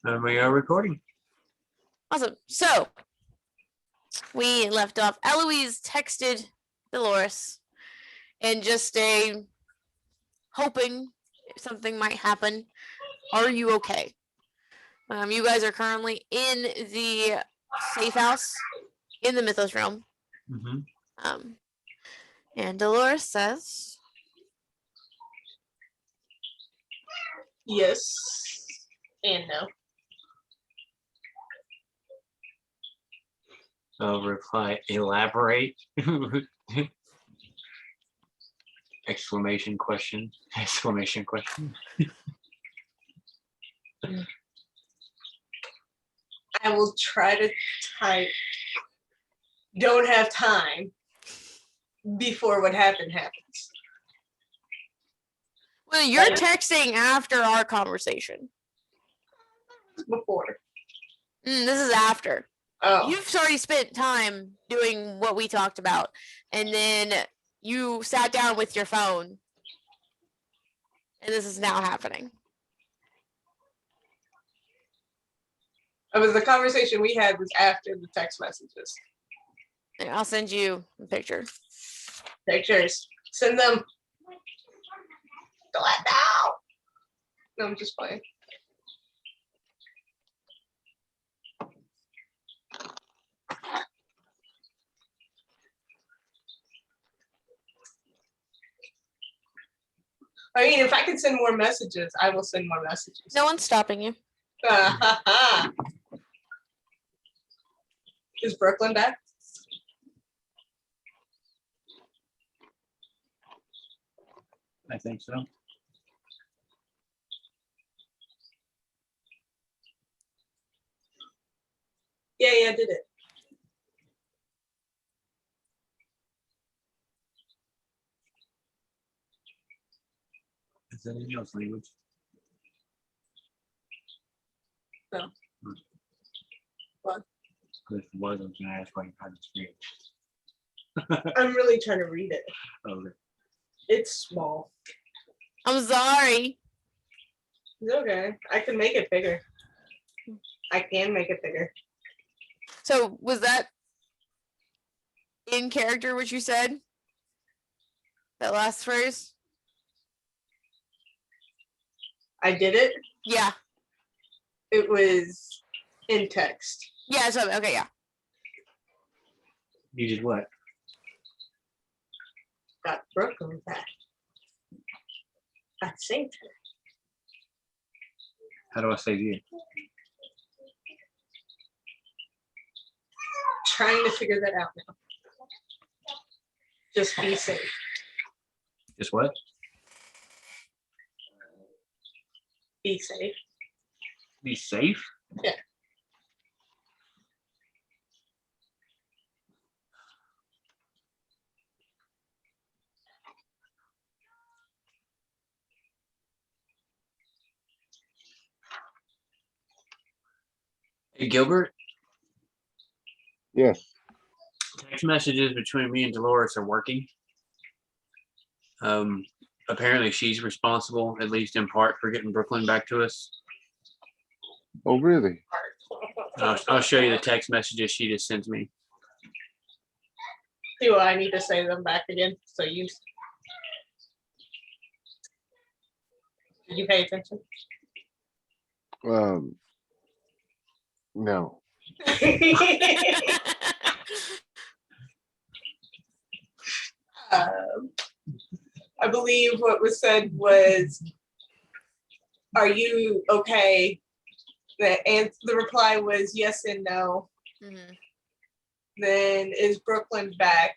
We are recording. Awesome. So we left off. Eloise texted Dolores and just hoping something might happen. Are you okay? You guys are currently in the safe house in the Mythos realm. Mm-hmm. And Dolores says, yes and no. I'll reply, elaborate. Exclamation question. Exclamation question. I will try to type don't have time before what happened happens. well, you're texting after our conversation. Before. This is after. Oh. You've already spent time doing what we talked about, and then you sat down with your phone, and this is now happening. It was the conversation we had was after the text messages. And I'll send you a picture. Pictures. Send them. Go ahead now. No, I'm just playing. I mean, if I can send more messages, I will send more messages. No one's stopping you. Is Brooklyn back? I think so. Yeah, I did it. Is that in your language? No. What? If it was, I was going to ask why you had to speak. I'm really trying to read it. Okay. It's small. I'm sorry. It's okay. I can make it bigger. I can make it bigger. So was that in character what you said? That last phrase? I did it. Yeah. It was in text. Yeah, so okay, yeah. You did what? Got Brooklyn back. I saved her. How do I save you? Trying to figure that out now. Just be safe. Just what? Be safe. Be safe? Yeah. Hey, Gilbert? Yes. Text messages between me and Dolores are working. Apparently she's responsible, at least in part, for getting Brooklyn back to us. Oh, really? I'll show you the text messages she just sent me. Do I need to say them back again? So you. Did you pay attention? No. I believe what was said was, are you okay? The reply was yes and no. Mm-hmm. Then is Brooklyn back?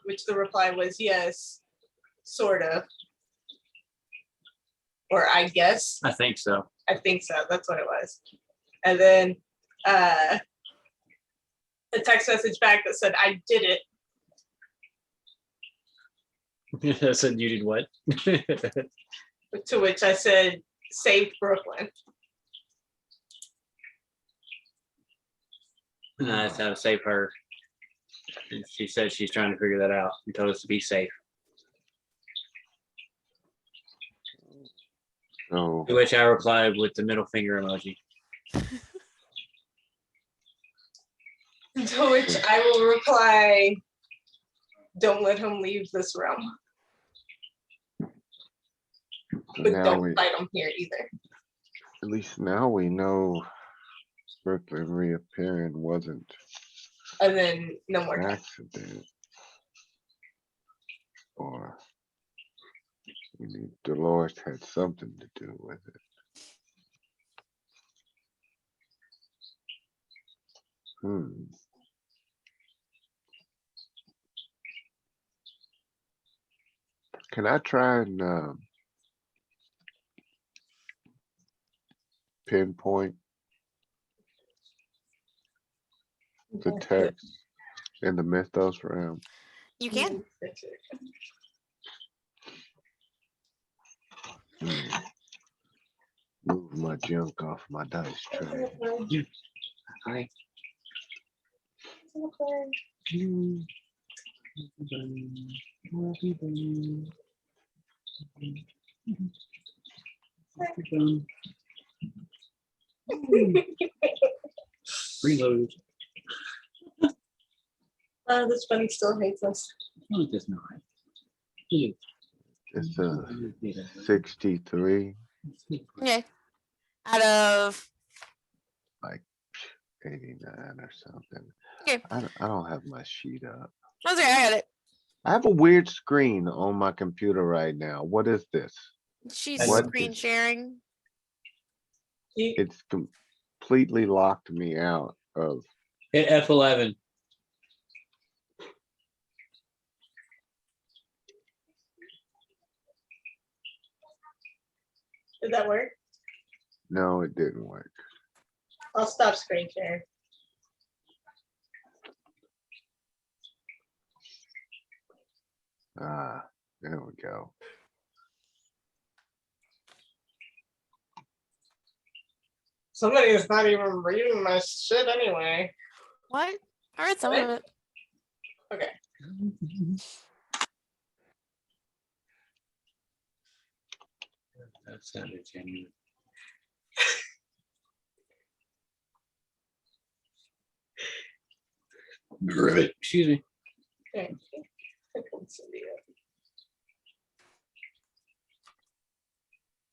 Which the reply was yes, sort of. Or I guess. I think so. I think so. That's what it was. And then a text message back that said, I did it. I said you did what? To which I said, saved Brooklyn. And that's how to save her. And she said she's trying to figure that out and told us to be safe. No. To which I replied with the middle finger emoji. To which I will reply, don't let him leave this realm. So But now don't fight him here either. at least now we know Brooklyn reappearing wasn't And then no more an time. accident. Or Dolores had something to do with it. Hmm. Can I try and pinpoint the text in the Mythos realm? You can. Hmm. Move my junk off my dice tray. Hi. Reload. This bunny still hates us. No, it does not. It's a 63, Okay. Out of 89 or something. okay. I don't have my sheet up. That's okay, I got it. I have a weird screen on my computer right now. What is this? She's What screen is- sharing. It's completely locked me out of. Hit F11. Did that work? No, it didn't work. I'll stop screen sharing. Ah, there we go. Somebody is not even reading my shit anyway. What? I read some What? of it. Okay. That sounded genuine. Excuse me. Thank you. Let's see.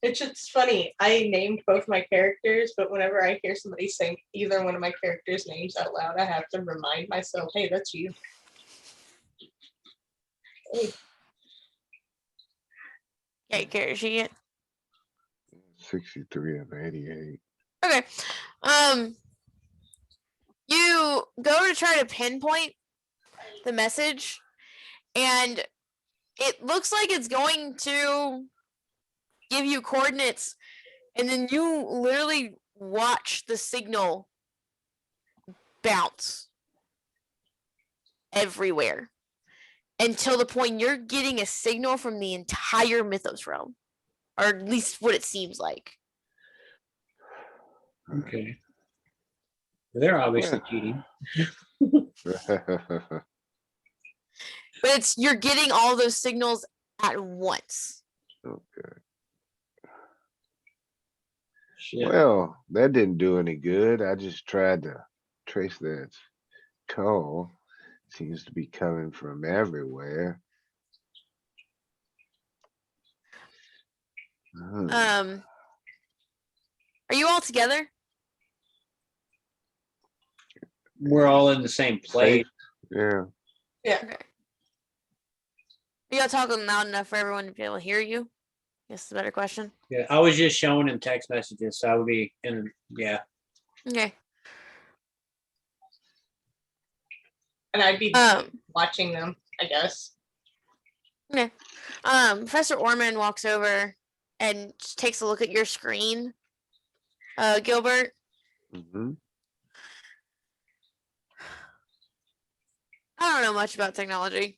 It's just funny. I named both my characters, but whenever I hear somebody say either one of my characters' names out loud, I have to remind myself, hey, that's you. Hey. Okay, Carrie, she get 63 of 88. okay. You go to try to pinpoint the message, and it looks like it's going to give you coordinates, and then you literally watch the signal bounce everywhere until the point you're getting a signal from the entire Mythos realm, or at least what it seems like. Okay. They're obviously cheating. But it's you're getting all those signals at once. Okay. Shit. Well, that didn't do any good. I just tried to trace that call. Seems to be coming from everywhere. Hmm. Are you all together? We're all in the same place. Yeah. Okay. You all talking loud enough for everyone to be able to hear you? Guess it's a better question. Yeah, I was just showing him text messages, so I would be in. Yeah. Okay. And I'd be watching them, I guess. Okay. Professor Orman walks over and just takes a look at your screen. Gilbert. Hmm. I don't know much about technology,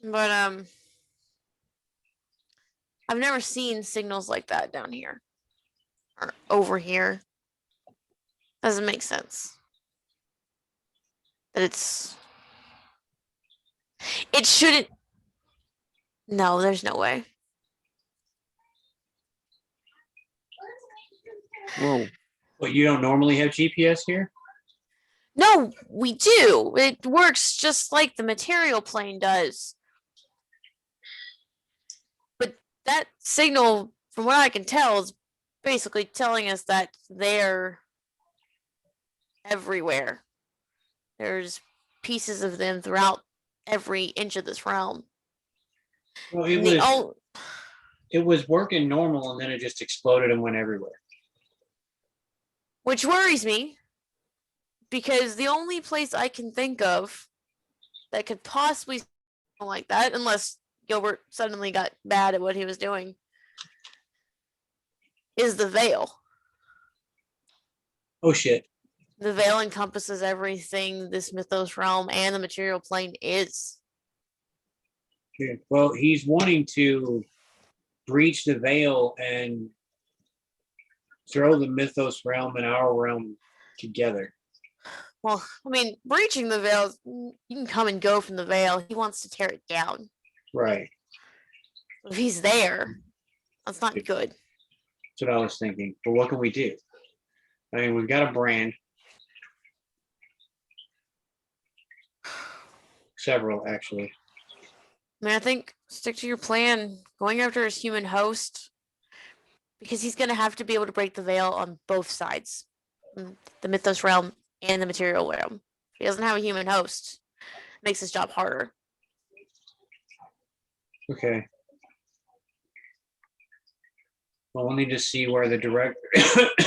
but I've never seen signals like that down here or over here. Doesn't make sense. That it shouldn't. No, there's no way. Well, Well, you don't normally have GPS here? No, we do. It works just like the material plane does. But that signal, from what I can tell, is basically telling us that they're everywhere. There's pieces of them throughout every inch of this realm. Well, And the it was working normal and then it just exploded and went everywhere. which worries me because the only place I can think of that could possibly like that, unless Gilbert suddenly got bad at what he was doing, is the veil. Oh shit. The veil encompasses everything this mythos realm and the material plane is. Okay. Well, he's wanting to breach the veil and throw the mythos realm and our realm together. Well, I mean, breaching the veil, you can come and go from the veil. He wants to tear it down. Right. If he's there, that's not good. That's what I was thinking. But what can we do? I mean, we've got a brand. Several, actually. I mean, I think stick to your plan. Going after his human host, because he's going to have to be able to break the veil on both sides, the mythos realm and the material realm. If he doesn't have a human host, it makes his job harder. Okay. Well, we'll need to see where the director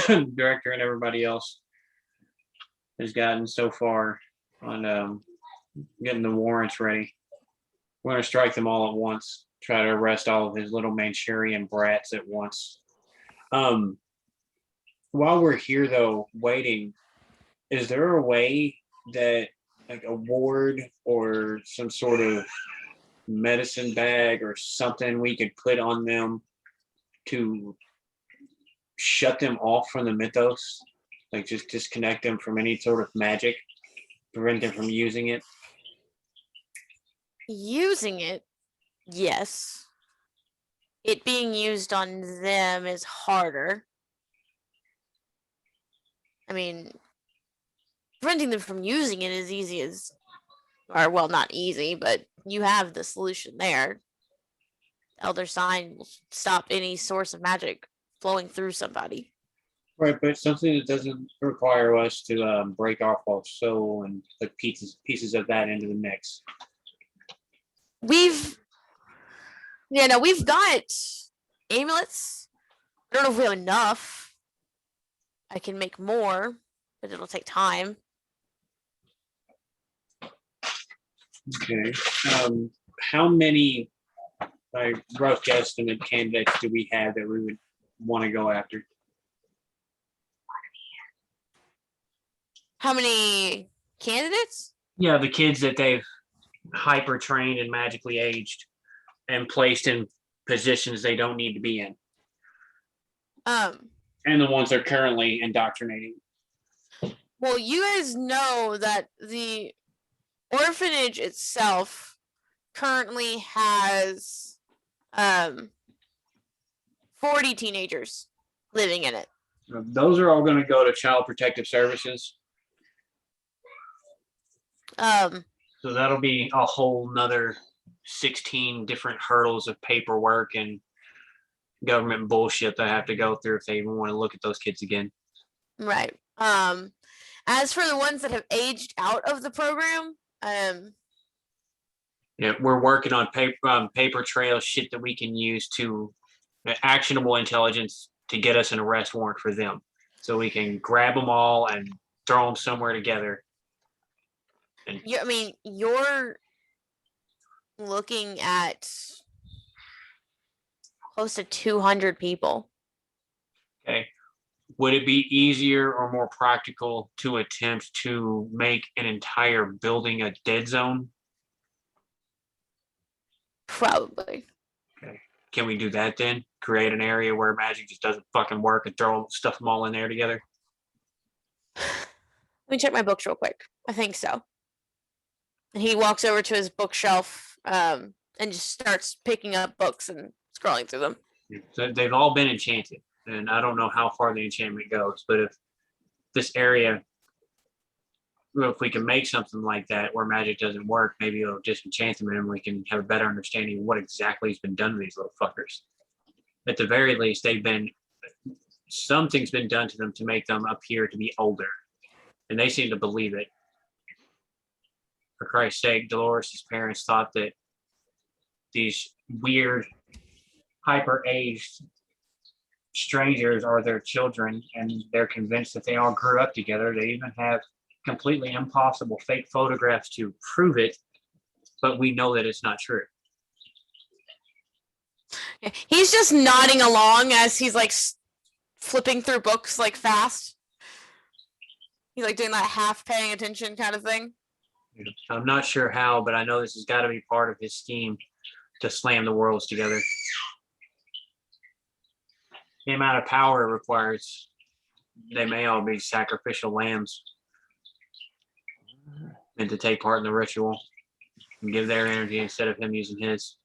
and everybody else has gotten so far on getting the warrants ready. We're going to strike them all at once. Try to arrest all of his little Manchurian brats at once. While we're here, though, waiting, is there a way that, like, a ward or some sort of medicine bag or something we could put on them to shut them off from the mythos? Like, just disconnect them from any sort of magic, prevent them from using it? Using it, yes. It being used on them is harder. I mean, preventing them from using it is easy as, or well, not easy, but you have the solution there. Elder Sign will stop any source of magic flowing through somebody. Right, but something that doesn't require us to break our false soul and put pieces of that into the mix. We've got amulets. I don't know if we have enough. I can make more, but it'll take time. Okay. How many, like, rough guesstimate candidates do we have that we would want to go after? How many candidates? Yeah, the kids that they've hyper trained and magically aged and placed in positions they don't need to be in. And the ones they're currently indoctrinating. Well, you guys know that the orphanage itself currently has 40 teenagers living in it. Those are all going to go to Child Protective Services. So that'll be a whole nother 16 different hurdles of paperwork and government bullshit that I have to go through if they even want to look at those kids again. Right. As for the ones that have aged out of the program, Yeah, we're working on paper trail shit that we can use to actionable intelligence to get us an arrest warrant for them, so we can grab them all and throw them somewhere together. And you're looking at close to 200 people. Okay. Would it be easier or more practical to attempt to make an entire building a dead zone? Probably. Okay. Can we do that then? Create an area where magic just doesn't fucking work and stuff them all in there together? Let me check my books real quick. I think so. And he walks over to his bookshelf and just starts picking up books and scrolling through them. So they've all been enchanted, and I don't know how far the enchantment goes, but if this area, well, if we can make something like that where magic doesn't work, maybe it'll disenchant them and we can have a better understanding of what exactly has been done to these little fuckers. At the very least, something's been done to them to make them appear to be older. And they seem to believe it. For Christ's sake, Dolores' parents thought that these weird, hyper-aged strangers are their children, and they're convinced that they all grew up together. They even have completely impossible fake photographs to prove it, but we know that it's not true. He's just nodding along as he's like flipping through books like fast. He's like doing that half paying attention kind of thing. I'm not sure how, but I know this has got to be part of his scheme to slam the worlds together. The amount of power it requires, they may all be sacrificial lambs, and to take part in the ritual and give their energy instead of him using his.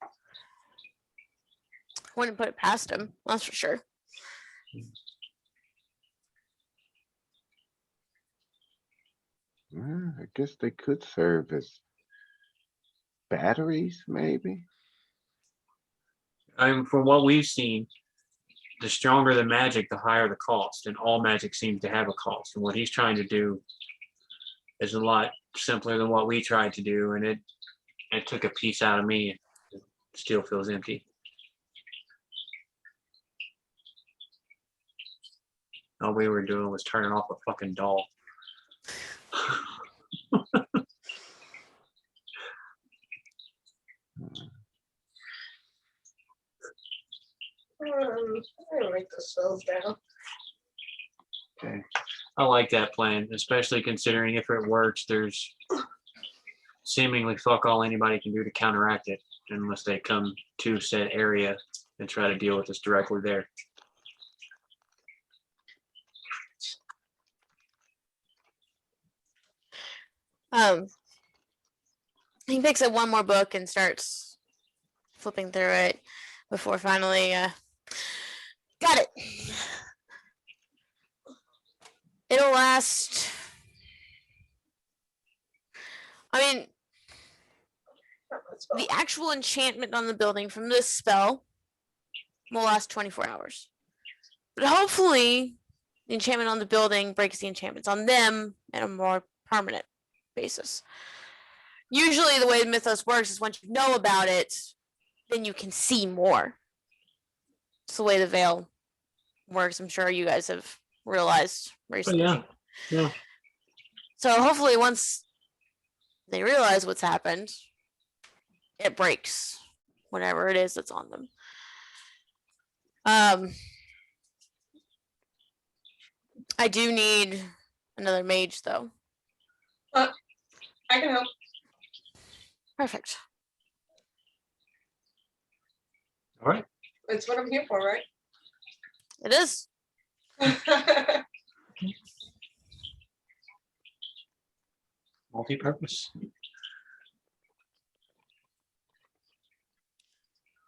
Wouldn't put it past him, that's for sure. I guess they could serve as batteries, maybe. I mean, from what we've seen, the stronger the magic, the higher the cost, and all magic seems to have a cost. And what he's trying to do is a lot simpler than what we tried to do, and it took a piece out of me. It still feels empty. All we were doing was turning off a fucking doll. I'm gonna write the spells down. Okay. I like that plan, especially considering if it works, there's seemingly fuck all anybody can do to counteract it unless they come to said area and try to deal with us directly there. He picks up one more book and starts flipping through it before finally got it. It'll last. I mean, the actual enchantment on the building from this spell will last 24 hours. But hopefully, the enchantment on the building breaks the enchantments on them at a more permanent basis. Usually, the way the mythos works is once you know about it, then you can see more. It's the way the veil works. I'm sure you guys have realized recently. Yeah. So hopefully, once they realize what's happened, it breaks whatever it is that's on them. I do need another mage, though. I can help. Perfect. All right. That's what I'm here for, right? It is. Multi-purpose.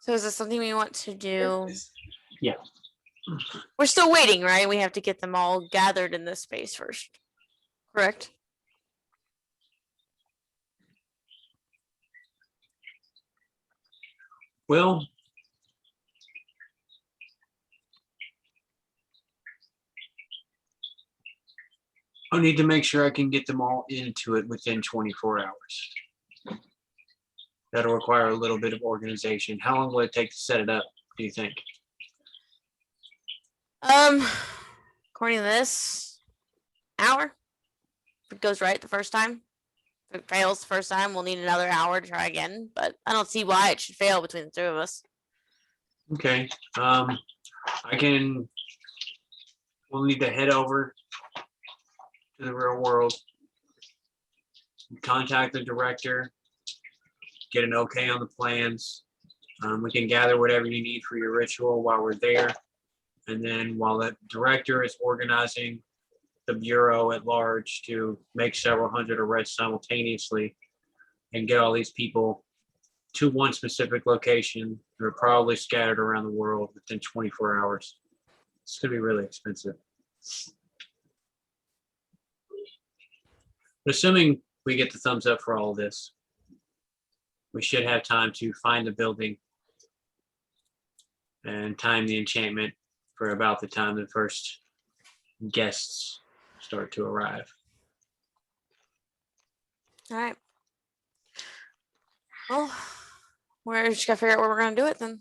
So is this something we want to do? Yeah. We're still waiting, right? We have to get them all gathered in this space first. Correct? Well, I need to make sure I can get them all into it within 24 hours. That'll require a little bit of organization. How long will it take to set it up, do you think? According to this, hour. If it goes right the first time. If it fails the first time, we'll need another hour to try again. But I don't see why it should fail between the two of us. Okay. We'll need to head over to the real world, contact the director, get an okay on the plans. We can gather whatever you need for your ritual while we're there. And then while the director is organizing the bureau at large to make several hundred arrests simultaneously and get all these people to one specific location, they're probably scattered around the world within 24 hours. It's going to be really expensive. Assuming we get the thumbs up for all of this, we should have time to find the building and time the enchantment for about the time the first guests start to arrive. All right. Well, we're just gotta figure out where we're gonna do it then.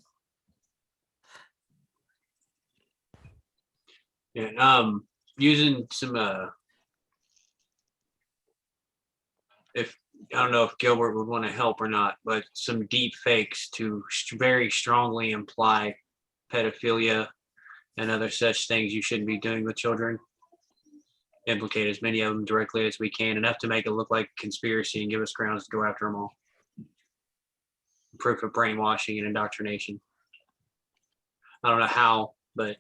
Yeah, using some if I don't know if Gilbert would want to help or not, but some deep fakes to very strongly imply pedophilia and other such things you shouldn't be doing with children. Implicate as many of them directly as we can, enough to make it look like a conspiracy and give us grounds to go after them all. Proof of brainwashing and indoctrination. I don't know how, but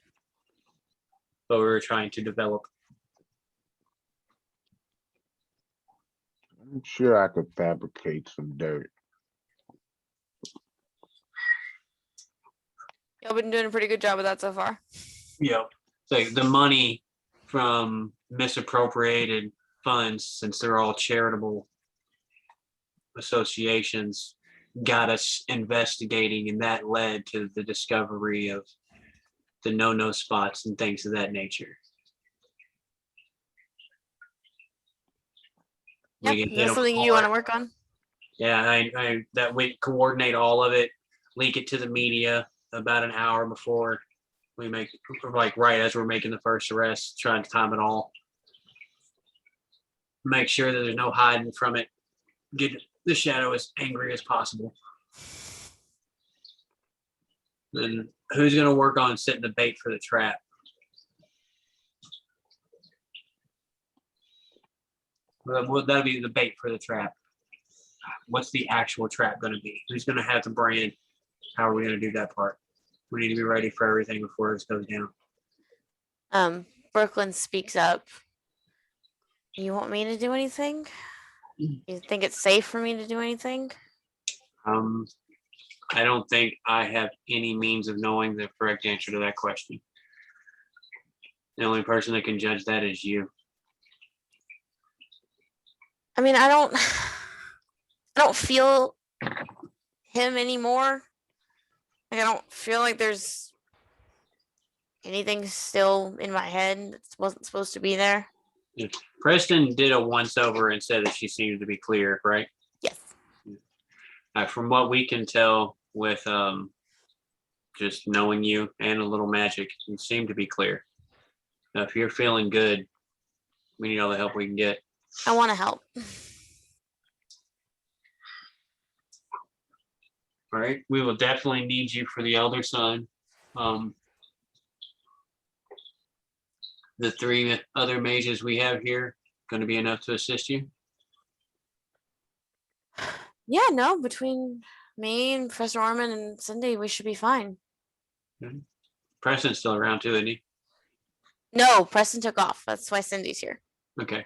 we were trying to develop. I'm sure I could fabricate some dirt. Y'all been doing a pretty good job with that so far. Yep. Like the money from misappropriated funds, since they're all charitable associations, got us investigating, and that led to the discovery of the no spots and things of that nature. Yep. We can hit That's 'em something you want to hard. work on. Yeah, I that we coordinate all of it, leak it to the media about an hour before we make, like right as we're making the first arrest, trying to time it all. Make sure that there's no hiding from it. Get the shadow as angry as possible. Then who's gonna work on setting the bait for the trap? Well, that'll be the bait for the trap. What's the actual trap going to be? Who's going to have the brand? How are we going to do that part? We need to be ready for everything before this goes down. Brooklyn speaks up. You want me to do anything? You think it's safe for me to do anything? I don't think I have any means of knowing the correct answer to that question. The only person that can judge that is you. I mean, I don't feel him anymore. Like, I don't feel like there's anything still in my head that wasn't supposed to be there. Preston did a once over and said that she seemed to be clear, right? Yes. From what we can tell with just knowing you and a little magic, you seem to be clear. Now, if you're feeling good, we need all the help we can get. I want to help. All right, we will definitely need you for the elder son. The three other mages we have here going to be enough to assist you. Yeah, no, between me and Professor Orman and Cindy, we should be fine. Preston's still around too, isn't he? No, Preston took off. That's why Cindy's here. Okay.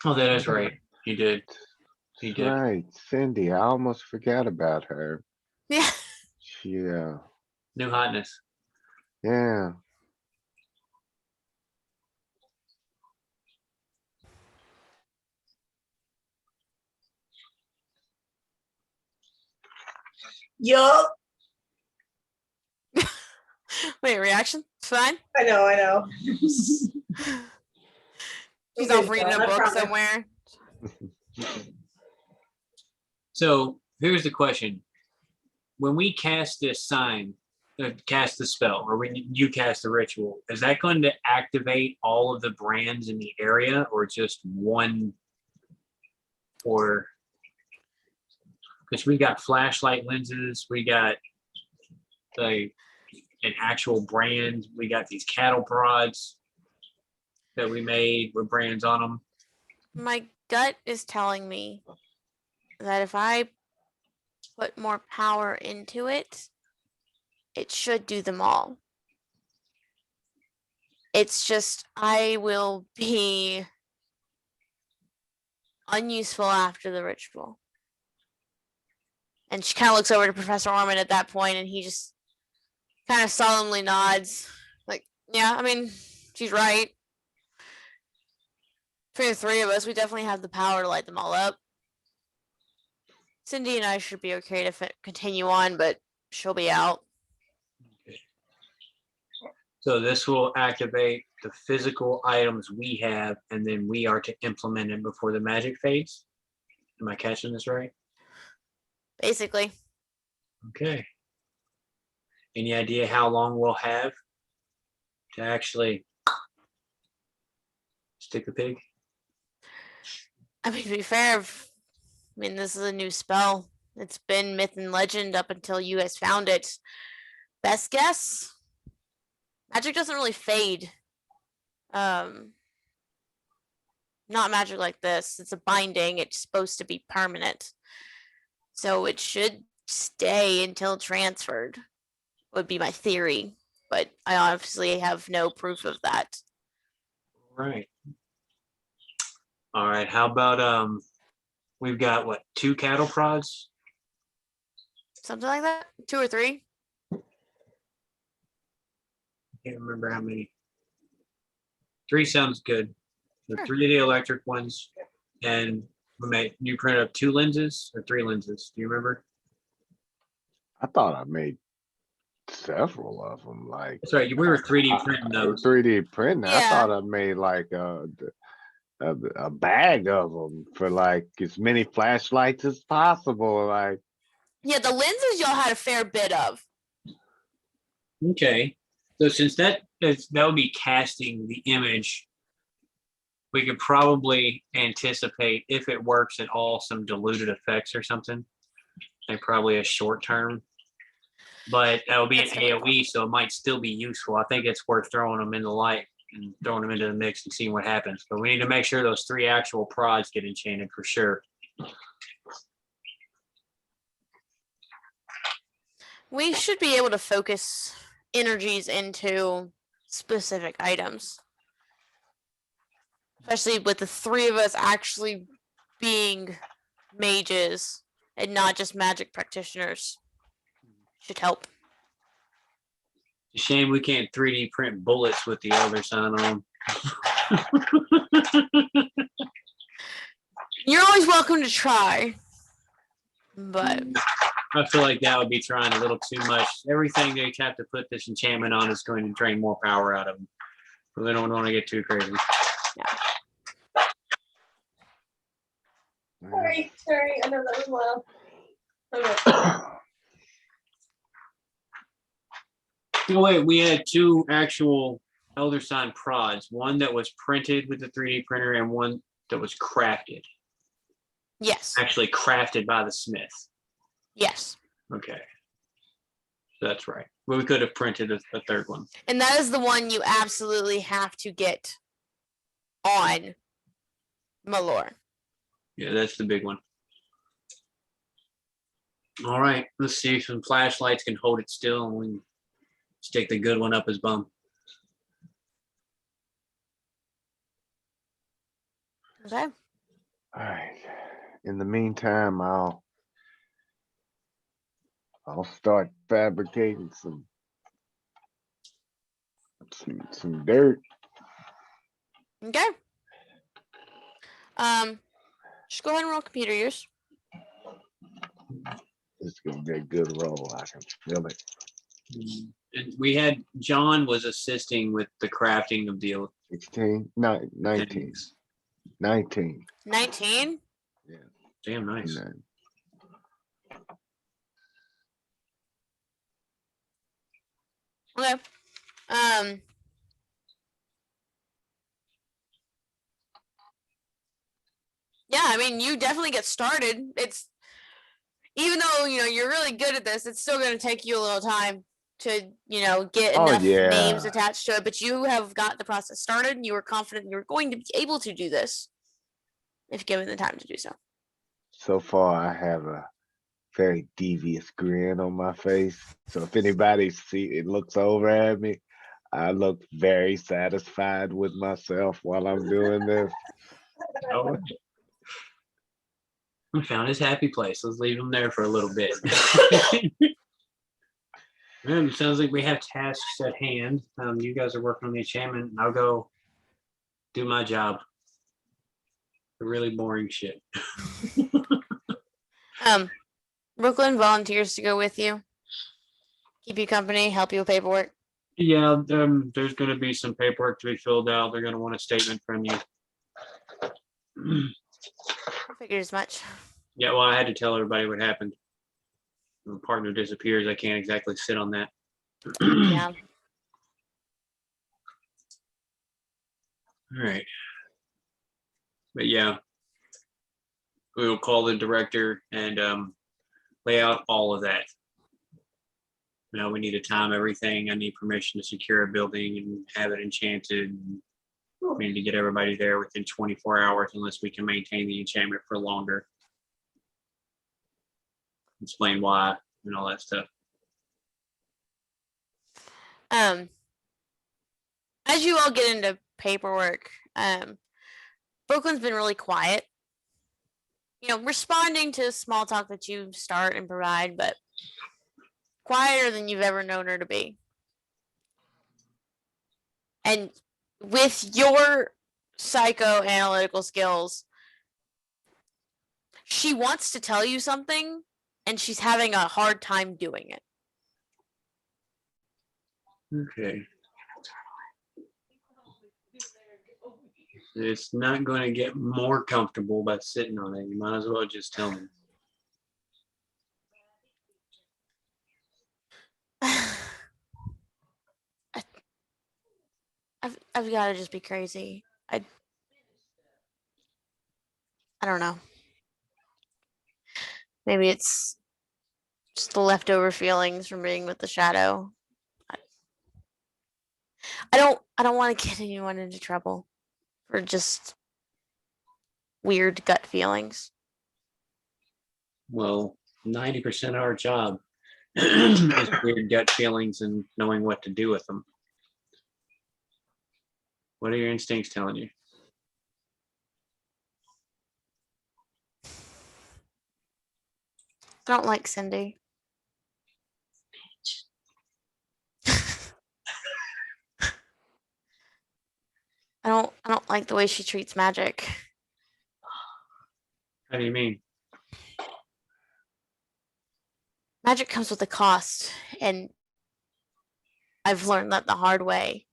Oh, that is right. He did. He did. Right, Cindy, I almost forgot about her. Yeah. Yeah, New hotness. yeah. Yup. Wait, reaction? It's fine. I know. She's Okay, off reading John, a I book promise. somewhere. So here's the question. When we cast this sign, cast the spell, or when you cast the ritual, is that going to activate all of the brands in the area, or just one? Or because we got flashlight lenses, we got an actual brand, we got these cattle prods that we made with brands on them. My gut is telling me that if I put more power into it, it should do them all. It's just I will be unuseful after the ritual. And she kind of looks over to Professor Orman at that point, and he just kind of solemnly nods. Like, yeah, I mean, she's right. For the three of us, we definitely have the power to light them all up. Cindy and I should be okay to continue on, but she'll be out. So this will activate the physical items we have, and then we are to implement it before the magic phase. Am I catching this right? Basically. Okay. Any idea how long we'll have to actually stick the pig? I mean, to be fair, this is a new spell. It's been myth and legend up until you guys found it. Best guess? Magic doesn't really fade. Not magic like this. It's a binding. It's supposed to be permanent. So it should stay until transferred, would be my theory. But I obviously have no proof of that. Right. All right. How about we've got what, 2 cattle prods? Something like that? 2 or 3? Can't remember how many. 3 sounds good. The Sure. 3 of the electric ones, and you print up 2 lenses or 3 lenses. Do you remember? I thought I made several of them. Like That's right. We were 3D printing those. 3D printing. I Yeah. thought I made like a bag of them for like as many flashlights as possible. Like, Yeah, the lenses y'all had a fair bit of. Okay. So since that would be casting the image, we could probably anticipate, if it works at all, some diluted effects or something. Like probably a short term. But that will be an That's totally AoE, so it might still be useful. I think it's worth throwing them in the light and throwing them into the mix and seeing what happens. But we need to make sure those 3 actual prods get enchanted for sure. We should be able to focus energies into specific items. Especially with the 3 of us actually being mages and not just magic practitioners. Should help. It's a shame we can't 3D print bullets with the Elder Sign on. You're always welcome to try. But I feel like that would be trying a little too much. Everything they have to put this enchantment on is going to drain more power out of them. So they don't want to get too crazy. Sorry, I know that was loud. Okay. No, wait, we had 2 actual Elder Sign prods. One that was printed with the 3D printer and one that was crafted. yes. Actually crafted by the smith. Yes. Okay. That's right. But we could have printed a 3rd one. And that is the one you absolutely have to get on Malor. Yeah, that's the big one. All right, let's see if some flashlights can hold it still and we can stick the good one up his bum. Okay. all right. In the meantime, I'll start fabricating some dirt. Okay. Just go ahead and roll computer use. It's gonna be a good roll. I can feel it. And we had John was assisting with the crafting of the 16, 19, things. 19. 19. Yeah. Damn nice. And then Okay. Yeah, I mean, you definitely get started. It's even though you're really good at this, it's still going to take you a little time to get Oh, enough yeah. names attached to it. But you have got the process started, and you were confident you were going to be able to do this if given the time to do so. so far, I have a very devious grin on my face. So if anybody looks over at me, I look very satisfied with myself while I'm doing this. Oh. We found his happy place. Let's leave him there for a little bit. Man, it sounds like we have tasks at hand. You guys are working on the enchantment. I'll go do my job. The really boring shit. Brooklyn volunteers to go with you, keep you company, help you with paperwork. Yeah, there's going to be some paperwork to be filled out. They're going to want a statement from you. I figured as much. Yeah, well, I had to tell everybody what happened. When a partner disappears, I can't exactly sit on that. Yeah. All right. But yeah, we'll call the director and lay out all of that. Now we need to time everything. I need permission to secure a building and have it enchanted. We need to get everybody there within 24 hours unless we can maintain the enchantment for longer. Explain why and all that stuff. As you all get into paperwork, Brooklyn's been really quiet. You know, responding to small talk that you start and provide, but quieter than you've ever known her to be. And with your psychoanalytical skills, she wants to tell you something and she's having a hard time doing it. Okay. It's not going to get more comfortable by sitting on it. You might as well just tell me. I've got to just be crazy. I don't know. Maybe it's just the leftover feelings from being with the shadow. I don't want to get anyone into trouble for just weird gut feelings. Well, 90% of our job is weird gut feelings and knowing what to do with them. What are your instincts telling you? I don't like Cindy. I don't like the way she treats magic. How do you mean? Magic comes with a cost, and I've learned that the hard way.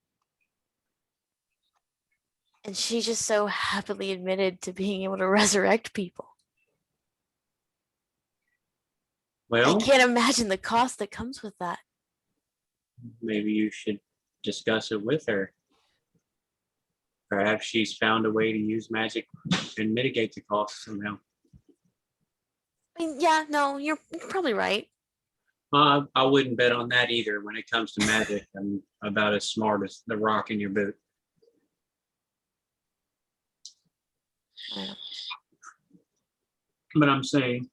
And she just so happily admitted to being able to resurrect people. I Well, can't imagine the cost that comes with that. maybe you should discuss it with her. Perhaps she's found a way to use magic and mitigate the cost somehow. I mean, yeah, no, you're probably right. I wouldn't bet on that either. When it comes to magic, I'm about as smart as the rock in your boot. I know. But I'm saying,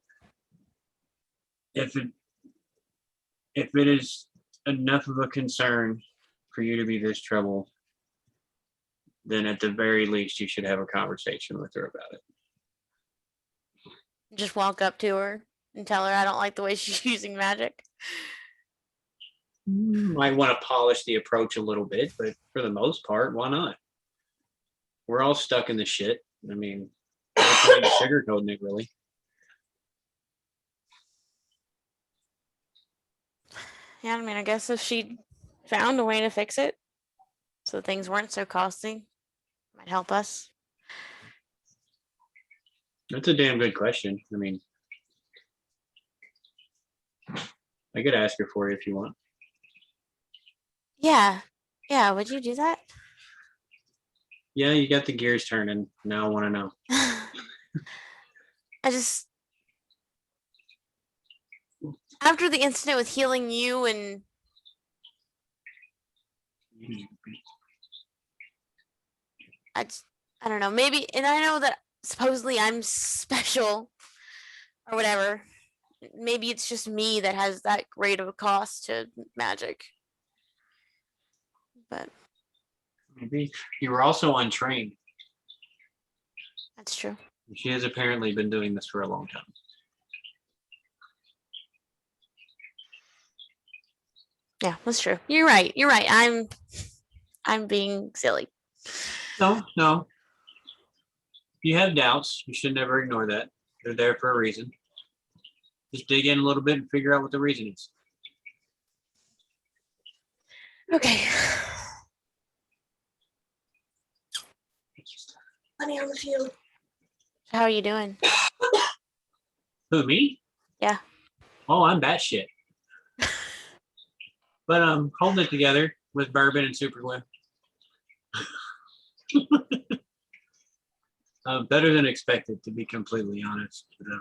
if it is enough of a concern for you to be this trouble, then at the very least you should have a conversation with her about it. Just walk up to her and tell her I don't like the way she's using magic. Might want to polish the approach a little bit, but for the most part, why not? We're all stuck in the shit. I mean, there's no sugarcoating it, really. Yeah, I mean, I guess if she found a way to fix it so things weren't so costly, might help us. That's a damn good question. I mean, I could ask her for you if you want. Yeah. Yeah, would you do that? Yeah, you got the gears turning. Now I want to know. I just after the incident with healing you and I don't know, maybe, and I know that supposedly I'm special or whatever. Maybe it's just me that has that great of a cost to magic. But Maybe you were also untrained. that's true. She has apparently been doing this for a long time. Yeah, that's true. You're right. You're right. I'm being silly. No. you have doubts, you should never ignore that. They're there for a reason. Just dig in a little bit and figure out what the reason is. Okay. Money on the field. How are you doing? Who, me? Yeah. Oh, I'm batshit. But holding it together with bourbon and super glue. Better than expected, to be completely honest. But,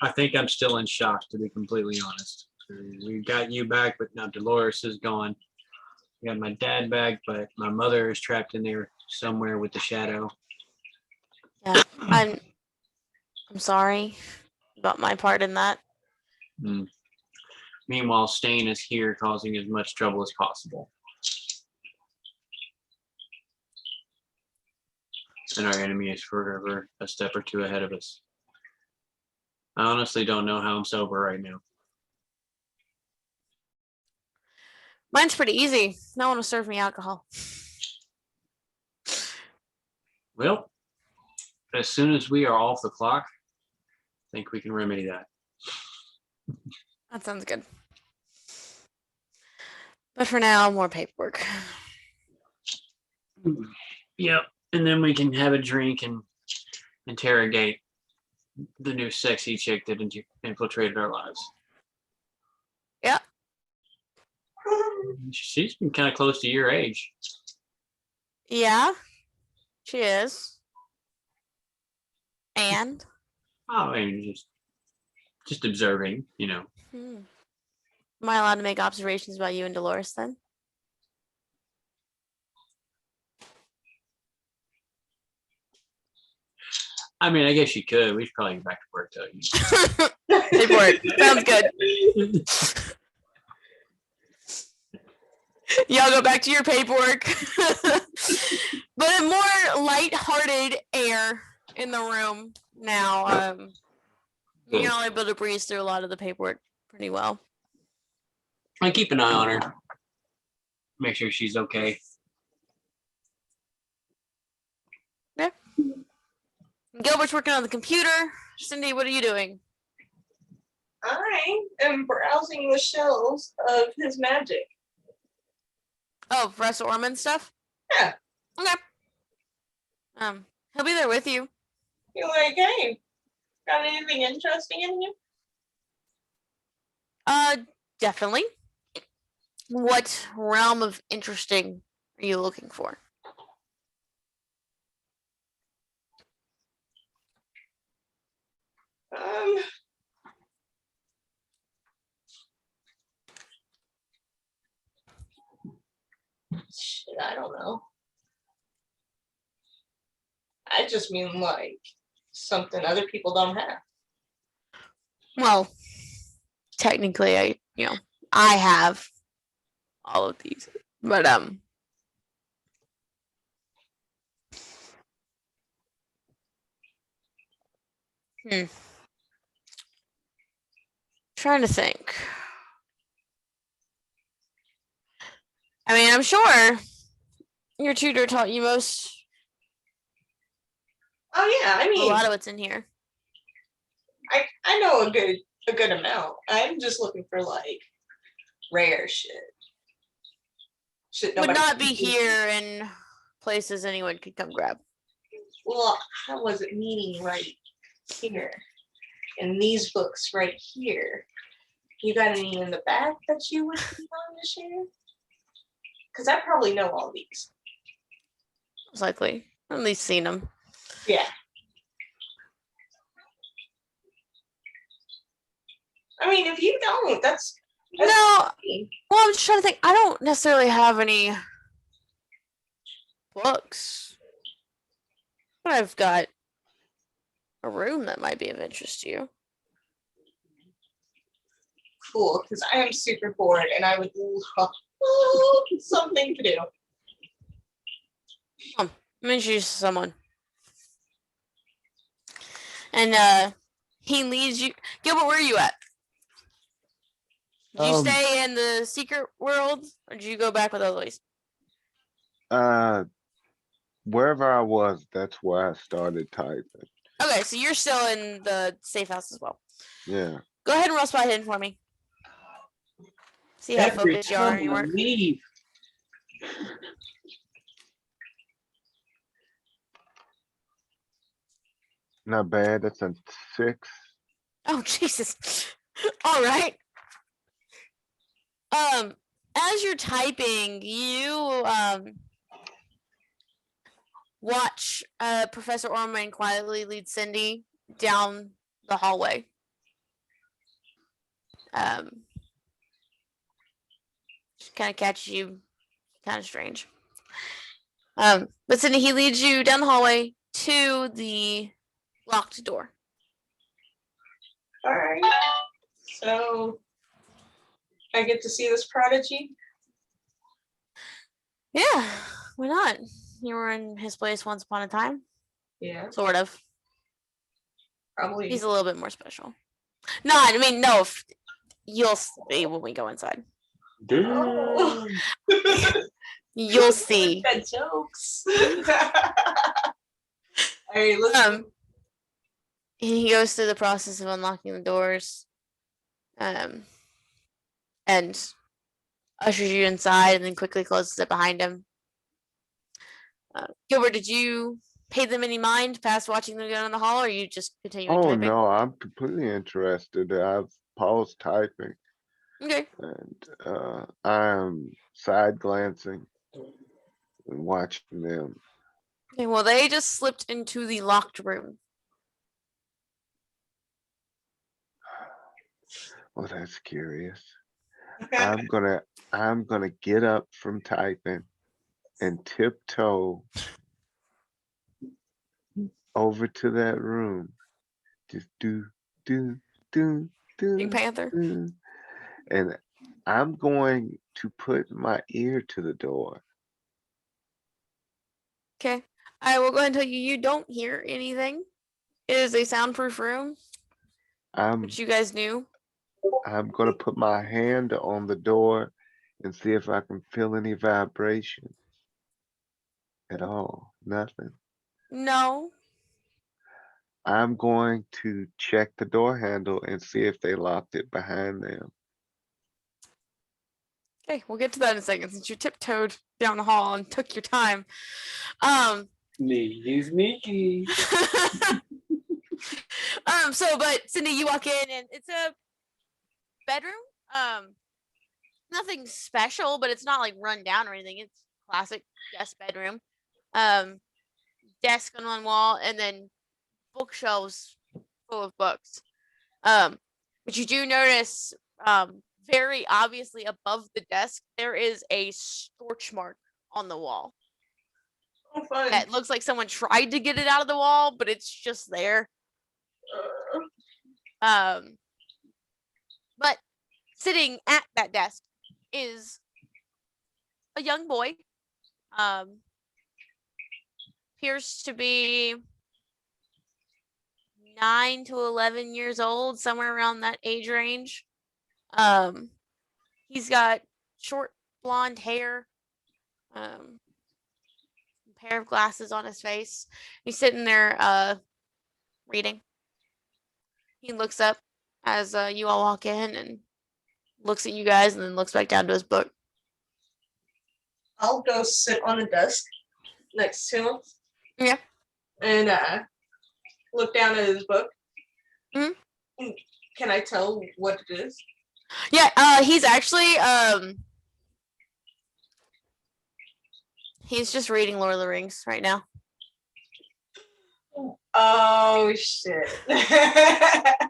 I think I'm still in shock, to be completely honest. We got you back, but now Dolores is gone. We got my dad back, but my mother is trapped in there somewhere with the shadow. Yeah. I'm sorry about my part in that. Mm. Meanwhile, Stain is here causing as much trouble as possible. And our enemy is forever a step or two ahead of us. I honestly don't know how I'm sober right now. Mine's pretty easy. No one will serve me alcohol. Well, as soon as we are off the clock, I think we can remedy that. That sounds good. But for now, more paperwork. Yep. And then we can have a drink and interrogate the new sexy chick that infiltrated our lives. Yeah. She's been kind of close to your age. Yeah, she is. And? Oh, I mean, just observing, you know. Am I allowed to make observations about you and Dolores then? I mean, I guess you could. We should probably get back to work, though. Paperwork. Sounds good. Y'all go back to your paperwork. But a more light-hearted air in the room now. You're all able to breeze through a lot of the paperwork pretty well. I keep an eye on her. Make sure she's okay. Yeah. Gilbert's working on the computer. Cindy, what are you doing? I am browsing the shelves of his magic. Oh, Professor Ormond stuff? Yeah. Okay. He'll be there with you. You're like, hey, got anything interesting in here? Definitely. What realm of interesting are you looking for? Shit, I don't know. I just mean like something other people don't have. Well, technically, I have all of these, but trying to think. I mean, I'm sure your tutor taught you Oh yeah, I a mean, lot of what's in here. I know a good amount. I'm just looking for like rare shit. Shit Would nobody not be can see. here in places anyone could come grab. Well, I wasn't meaning right here. In these books right here. You got any in the back that you would be willing to share? Because I probably know all these. Most likely. At least seen them. Yeah. I mean, if you don't, that's No. fine. Well, I'm just trying to think. I don't necessarily have any books. But I've got a room that might be of interest to you. Cool, because I am super bored and I would love something to do. Let me introduce you to someone. And he leads you. Gilbert, where are you at? Did you stay in the secret world, or did you go back with Eloise? wherever I was, that's where I started typing. Okay, so you're still in the safe house as well. Yeah. Go ahead and roll spot hidden for me. See how Every focused you are on time your I work. leave. Not bad. That's a 6. Oh Jesus! All right. As you're typing, you watch Professor Orman quietly lead Cindy down the hallway. She kind of catches you, kind of strange. But Cindy, he leads you down the hallway to the locked door. All right. So I get to see this prodigy. Yeah, why not? You were in his place once upon a time, Yeah, sort of. probably. He's a little bit more special. No, I mean, no. You'll see when we go inside. Oh. You'll see. That jokes. All right, let's. He goes through the process of unlocking the doors, and ushers you inside, and then quickly closes it behind him. Gilbert, did you pay them any mind past watching them go down the hall, or you just continuing Oh typing? no, I'm completely interested. I've paused typing Okay. and I'm side glancing and watching them. Okay. Well, they just slipped into the locked room. Well, that's curious. I'm gonna get up from typing and tiptoe over to that room. Just do do do Pink do Panther. do. And I'm going to put my ear to the door. Okay. I will go ahead and tell you, you don't hear anything. It is a soundproof room, I'm which you guys knew. I'm gonna put my hand on the door and see if I can feel any vibration at all. Nothing. No. I'm going to check the door handle and see if they locked it behind them. Okay, we'll get to that in a second since you tiptoed down the hall and took your time. Sneaky, sneaky. But Cindy, you walk in and it's a bedroom. Nothing special, but it's not like run down or anything. It's classic guest bedroom. Desk on one wall and then bookshelves full of books. But you do notice, very obviously above the desk, there is a scorch mark on the wall. Oh, fun. It looks like someone tried to get it out of the wall, but it's just there. But sitting at that desk is a young boy. Appears to be 9 to 11 years old, somewhere around that age range. He's got short blonde hair, a pair of glasses on his face. He's sitting there reading. He looks up as you all walk in and looks at you guys and then looks back down to his book. I'll go sit on the desk next to him. Yeah. And look down at his book. Mhm. Can I tell what it is? Yeah, he's actually he's just reading Lord of the Rings right now. Oh shit.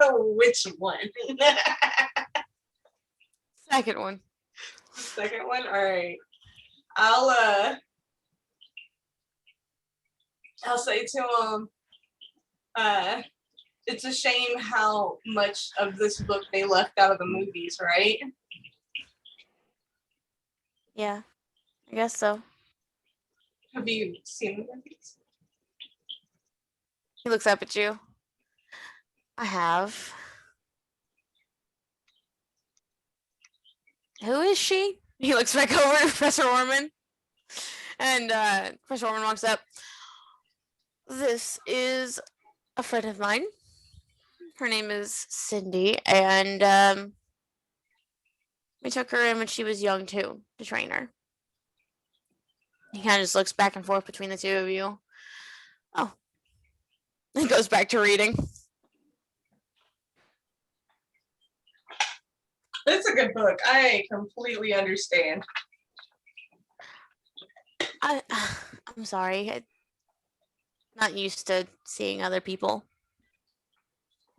Which one? Second one. Second one? Alright. I'll say to him, it's a shame how much of this book they left out of the movies, right? Yeah, I guess so. Have you seen the movies? He looks up at you. I have. Who is she? He looks back over to Professor Orman. And Professor Orman walks up. This is a friend of mine. Her name is Cindy, and we took her in when she was young too to train her. He kind of just looks back and forth between the two of you. Oh, he goes back to reading. It's a good book. I completely understand. I'm sorry. I'm not used to seeing other people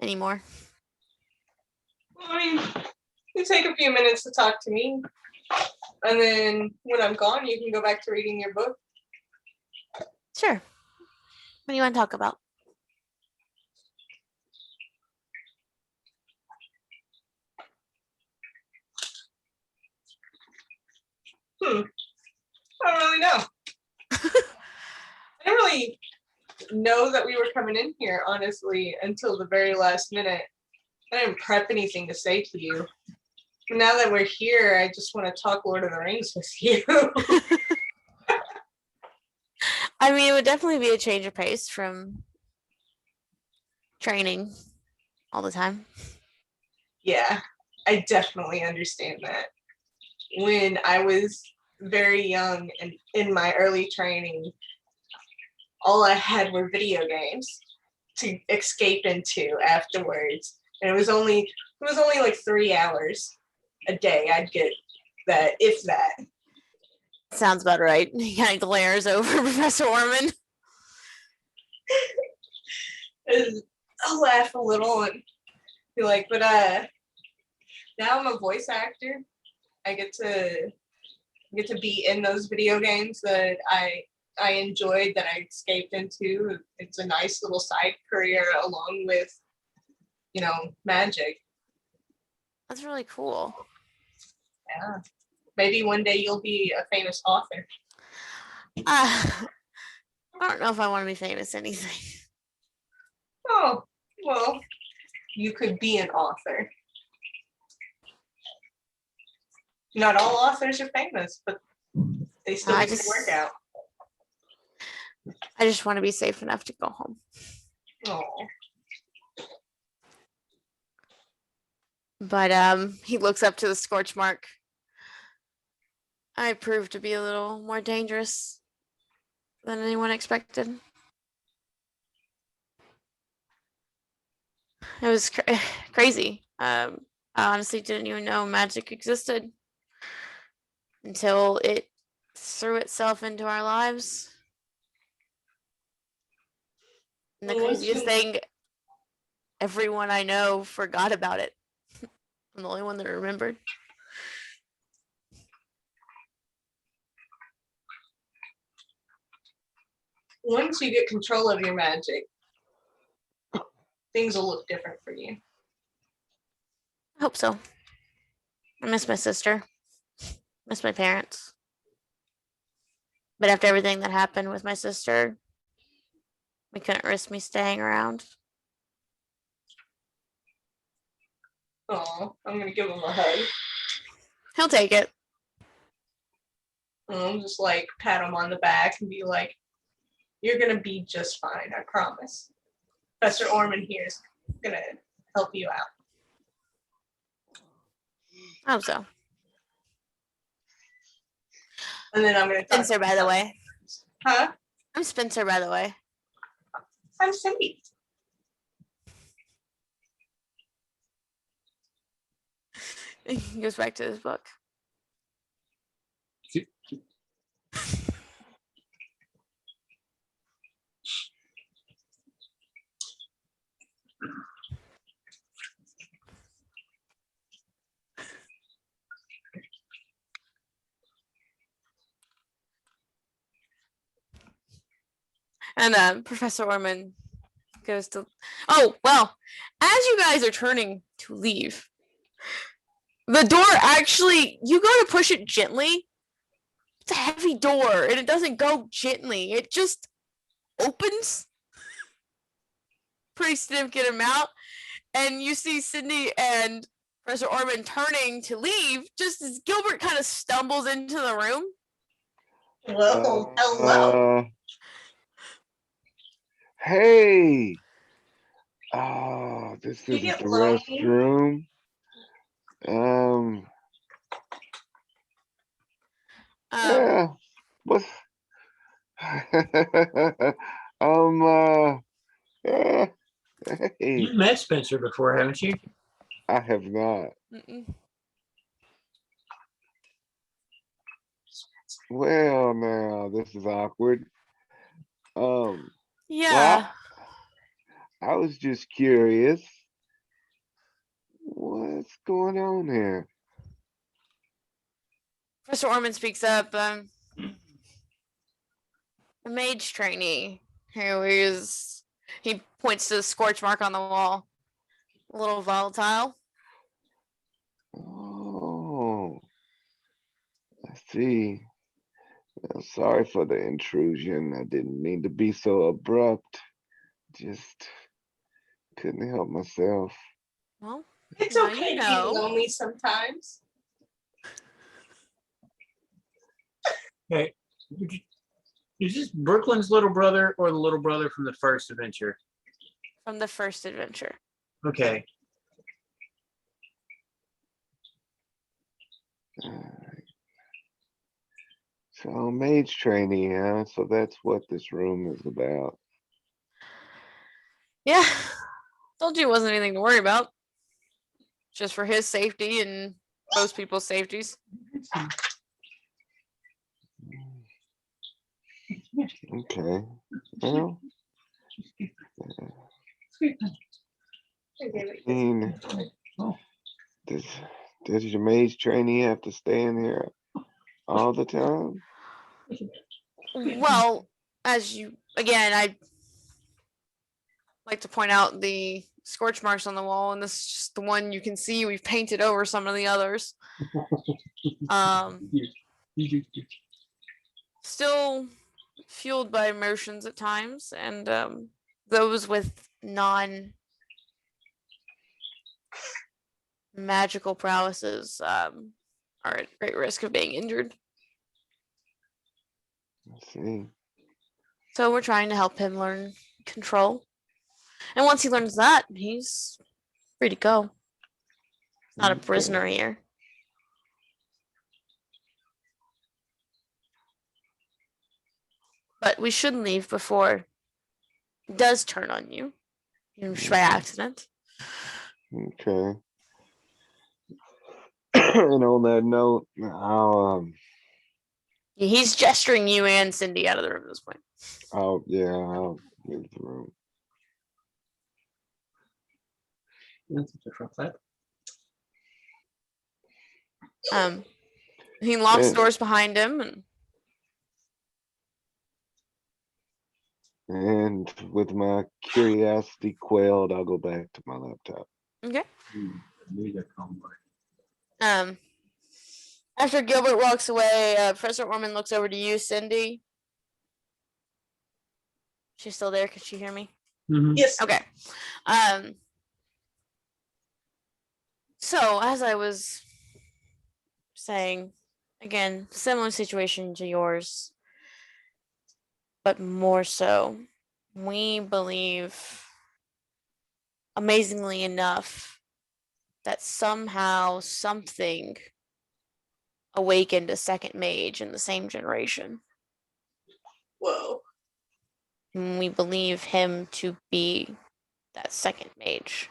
anymore. I mean, you take a few minutes to talk to me, and then when I'm gone, you can go back to reading your book. Sure. What do you want to talk about? I don't really know. I didn't really know that we were coming in here, honestly, until the very last minute. I didn't prep anything to say to you. But now that we're here, I just want to talk Lord of the Rings with you. I mean, it would definitely be a change of pace from training all the time. Yeah, I definitely understand that. When I was very young and in my early training, all I had were video games to escape into afterwards. And it was only like 3 hours a day I'd get that, if that. Sounds about right. He kind of glares over Professor Orman. I'll laugh a little and be like, but now I'm a voice actor. I get to be in those video games that I enjoyed, that I escaped into. It's a nice little side career along with, magic. That's really cool. Yeah. Maybe one day you'll be a famous author. I don't know if I want to be famous anything. Oh, well, you could be an author. Not all authors are famous, but they still get to work out. I just want to be safe enough to go home. Oh. But he looks up to the scorch mark. I proved to be a little more dangerous than anyone expected. It was crazy. I honestly didn't even know magic existed until it threw itself into our lives. And the craziest thing, everyone I know forgot about it. I'm the only one that remembered. Once you get control of your magic, things will look different for you. I hope so. I miss my sister. Miss my parents. But after everything that happened with my sister, we couldn't risk me staying around. Oh, I'm gonna give him a hug. He'll take it. I'll just like pat him on the back and be like, "You're gonna be just fine, I promise. Professor Orman here is gonna help you out." I hope so. And then I'm gonna talk Spencer, by the way. Huh? I'm Spencer, by the way. I'm Cindy. He goes back to his book. And Professor Orman goes to, oh, well, as you guys are turning to leave, the door actually, you go to push it gently. It's a heavy door and it doesn't go gently. It just opens pretty significant amount. And you see Cindy and Professor Orman turning to leave just as Gilbert kind of stumbles into the room. Well, hello. Hey. Oh, this You isn't get the lonely? restroom. Um, Um, yeah. What's uh, yeah. Hey, You've met Spencer before, haven't you? I have not. mm-mm. Well, now this is awkward. Um, Yeah. well, I was just curious. What's going on here? Professor Orman speaks up. A mage trainee who is, he points to the scorch mark on the wall. A little volatile. Oh, I see. Well, sorry for the intrusion. I didn't mean to be so abrupt. Just couldn't help myself. Well, It's now okay you to be know. lonely sometimes. Hey, is this Brooklyn's little brother or the little brother from the first adventure? From the first adventure. Okay. Alright. So mage trainee, huh? So that's what this room is about. Yeah. Told you it wasn't anything to worry about. Just for his safety and most people's safeties. Okay. Well, I mean, does does your mage trainee have to stay in here all the time? Well, as you, again, I like to point out the scorch marks on the wall, and this is just the one you can see. We've painted over some of the others. Still fueled by emotions at times, and those with non magical prowesses are at great risk of being injured. I see. So we're trying to help him learn control. And once he learns that, he's free to go. Not a Okay. prisoner here. But we should leave before it does turn on you, even by accident. Okay. And on that note, He's gesturing you and Cindy out of the room at this point. I'll leave the room. That's a different flip. He locks And, doors behind him, and with my curiosity quelled, I'll go back to my laptop. okay. Neither combo. After Gilbert walks away, Professor Orman looks over to you, Cindy. She's still there. Can she hear me? Mhm. Yes. Okay. So as I was saying, again, similar situation to yours, but more so. We believe, amazingly enough, that somehow something awakened a second mage in the same generation. Whoa. And we believe him to be that second mage.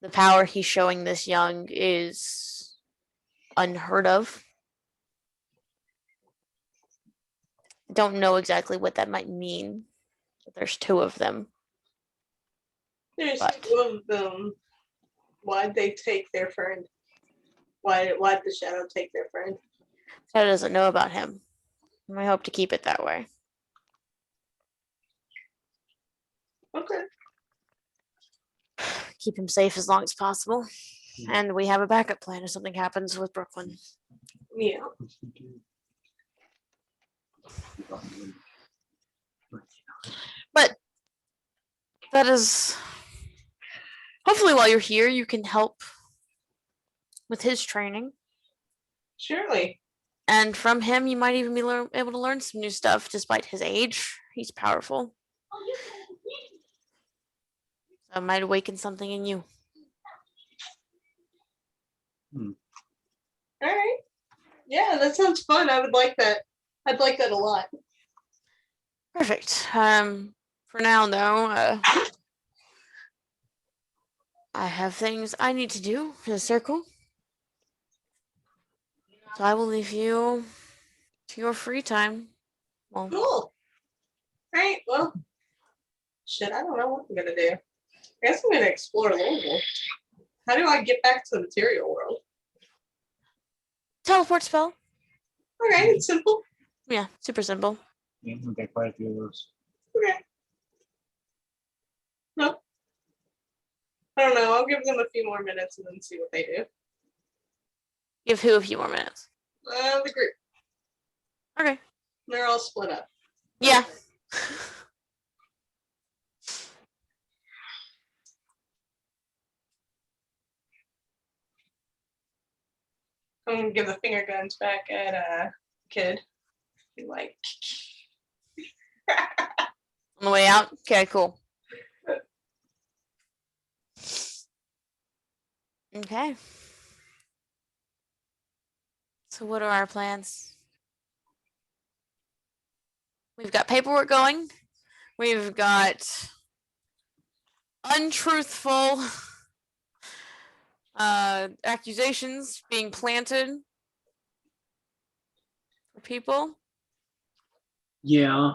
The power he's showing this young is unheard of. Don't know exactly what that might mean. There's two of them. There's But- two of them. Why'd they take their friend? Why'd the shadow take their friend? Shadow doesn't know about him. And we hope to keep it that way. Okay. Keep him safe as long as possible. And we have a backup plan if something happens with Brooklyn. Yeah. But that is, hopefully while you're here, you can help with his training. Surely. And from him, you might even be able to learn some new stuff despite his age. He's powerful. So it might awaken something in you. All right. Yeah, that sounds fun. I would like that. I'd like that a lot. Perfect. For now, though, I have things I need to do for the circle. So I will leave you to your free time. Well, Cool. All right. Well, shit, I don't know what I'm gonna do. I guess I'm gonna explore Louisville. How do I get back to the material world? teleport spell. Okay, it's simple. Yeah, super simple. Yeah, we've got quite a few of those. Okay. No. I don't know. I'll give them a few more minutes and then see what they do. Give who a few more minutes. The group. Okay. They're all split up. Yeah. I'm gonna give the finger guns back at kid. Be like, On the way out? Okay, cool. Okay. So what are our plans? We've got paperwork going. We've got untruthful accusations being planted for people. Yeah.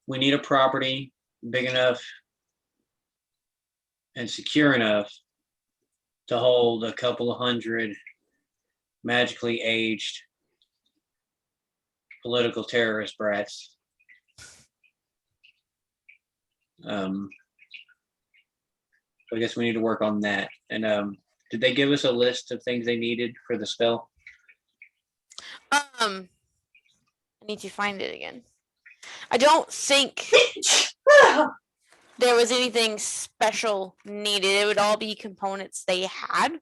We need a property big enough and secure enough to hold a couple of hundred magically aged political terrorist brats. I guess we need to work on that. And did they give us a list of things they needed for the spell? I need to find it again. I don't think there was anything special needed. It would all be components they had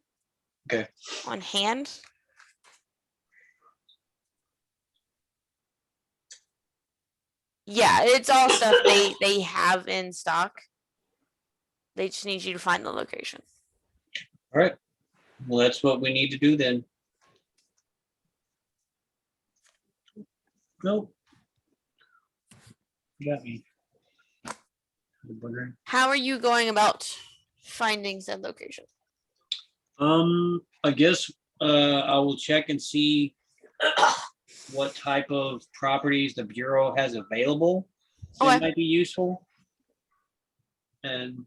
Okay. on hand. Yeah, it's all stuff they have in stock. They just need you to find the location. All right. Well, that's what we need to do then. Nope. You got me. How are you going about finding said location? I guess I will check and see what type of properties the Bureau has available that Okay. might be useful. And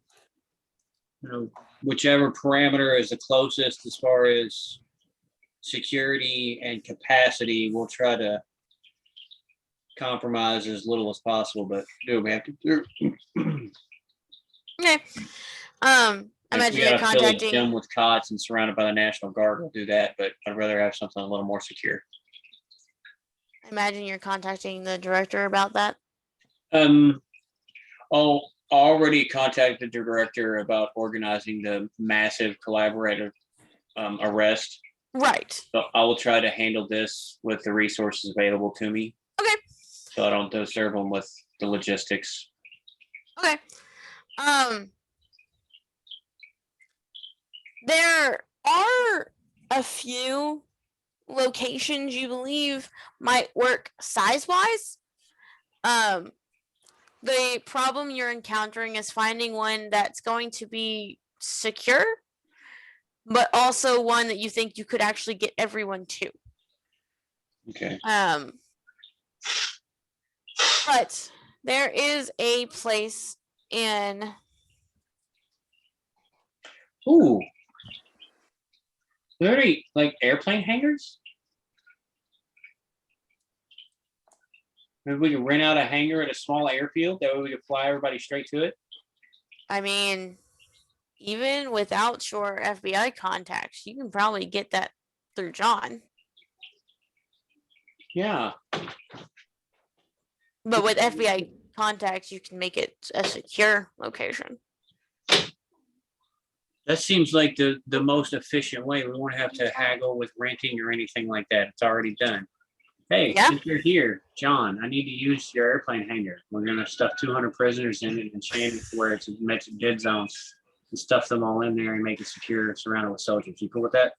whichever parameter is the closest as far as security and capacity, we'll try to compromise as little as possible, but do what we have to do. Okay. If Imagine we you're gotta fill a contacting. gym with cots and surrounded by the National Guard, we'll do that, but I'd rather have something a little more secure. Imagine you're contacting the director about that. Already contacted the director about organizing the massive collaborative arrest. Right. So I will try to handle this with the resources available to me. Okay. So I don't disturb them with the logistics. Okay. There are a few locations you believe might work size-wise. The problem you're encountering is finding one that's going to be secure, but also one that you think you could actually get everyone to. Okay. But there is a place in. Ooh. Are there any like airplane hangars? Maybe we could rent out a hangar at a small airfield. That way we could fly everybody straight to it. I mean, even without your FBI contacts, you can probably get that through John. Yeah. But with FBI contacts, you can make it a secure location. That seems like the most efficient way. We won't have to haggle with renting or anything like that. It's already done. Hey, Yeah. since you're here, John, I need to use your airplane hangar. We're gonna stuff 200 prisoners in it and chain it to where it's a Mexican dead zone, and stuff them all in there and make it secure, surrounded with soldiers. You cool with that?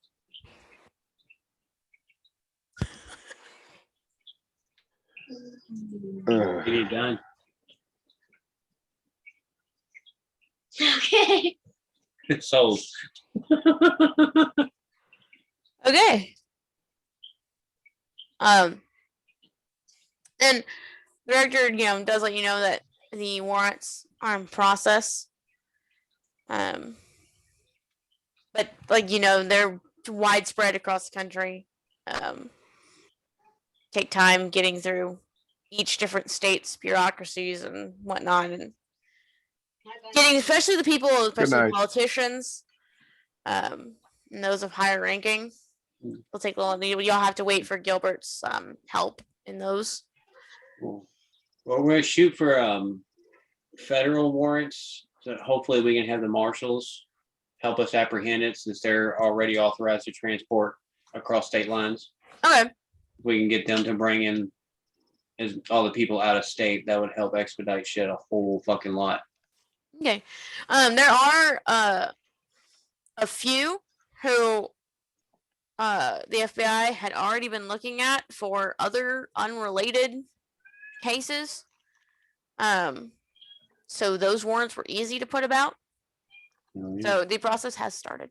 Ugh. Get it done. Okay. Sold. Okay. And the director, does let you know that the warrants are in process. But they're widespread across the country. Take time getting through each different state's bureaucracies and whatnot, and getting especially the people, especially night. politicians, and those of higher ranking. It'll take a little. You'll have to wait for Gilbert's help in those. Cool. Well, we're gonna shoot for federal warrants. So hopefully we can have the marshals help us apprehend it since they're already authorized to transport across state lines. Okay. We can get them to bring in all the people out of state. That would help expedite shit a whole fucking lot. Okay. There are a few who the FBI had already been looking at for other unrelated cases. So those warrants were easy to put about. So the process has started.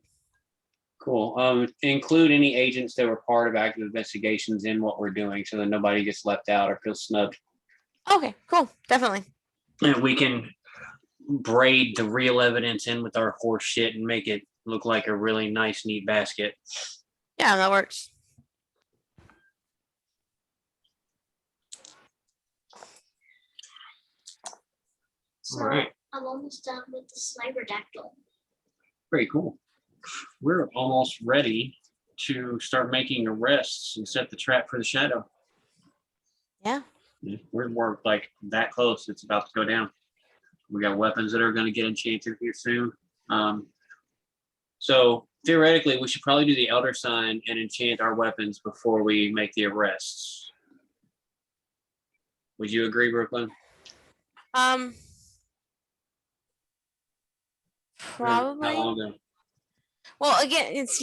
Cool. Include any agents that were part of active investigations in what we're doing so that nobody gets left out or feels snubbed. Okay, cool. Definitely. And we can braid the real evidence in with our horse shit and make it look like a really nice, neat basket. Yeah, that works. So All right. I'm almost done with the Cyberdactyl. Very cool. We're almost ready to start making arrests and set the trap for the shadow. Yeah. We're like that close. It's about to go down. We got weapons that are going to get enchanted here soon. So theoretically, we should probably do the elder sign and enchant our weapons before we make the arrests. Would you agree, Brooklyn? Probably. How long ago? Well, again, it's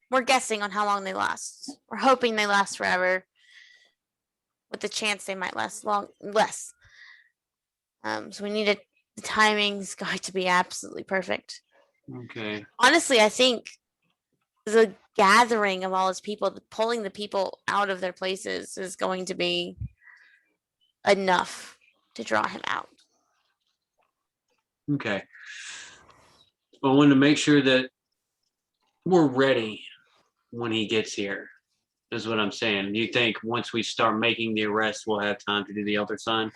we're guessing on how long they last. We're hoping they last forever, with the chance they might last less. So we need the timing's going to be absolutely perfect. Okay. Honestly, I think the gathering of all his people, pulling the people out of their places, is going to be enough to draw him out. Okay. Well, I want to make sure that we're ready when he gets here, is what I'm saying. Do you think once we start making the arrest, we'll have time to do the elder sign?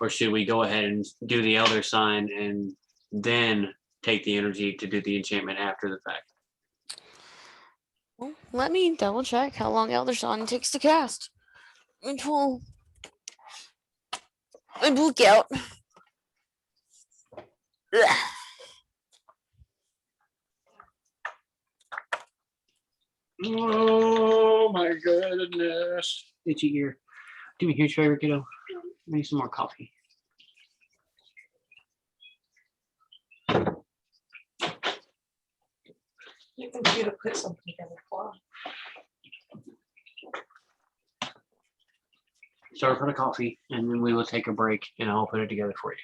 Or should we go ahead and do the elder sign and then take the energy to do the enchantment after the fact? Well, let me double check how long Elder Sign takes to cast. And we'll look out. Ugh. Oh my goodness. Itchy ear. Do me a huge favor, kiddo. I need some more coffee. You can put something together for. Start for the coffee, and then we will take a break, and I'll put it together for you.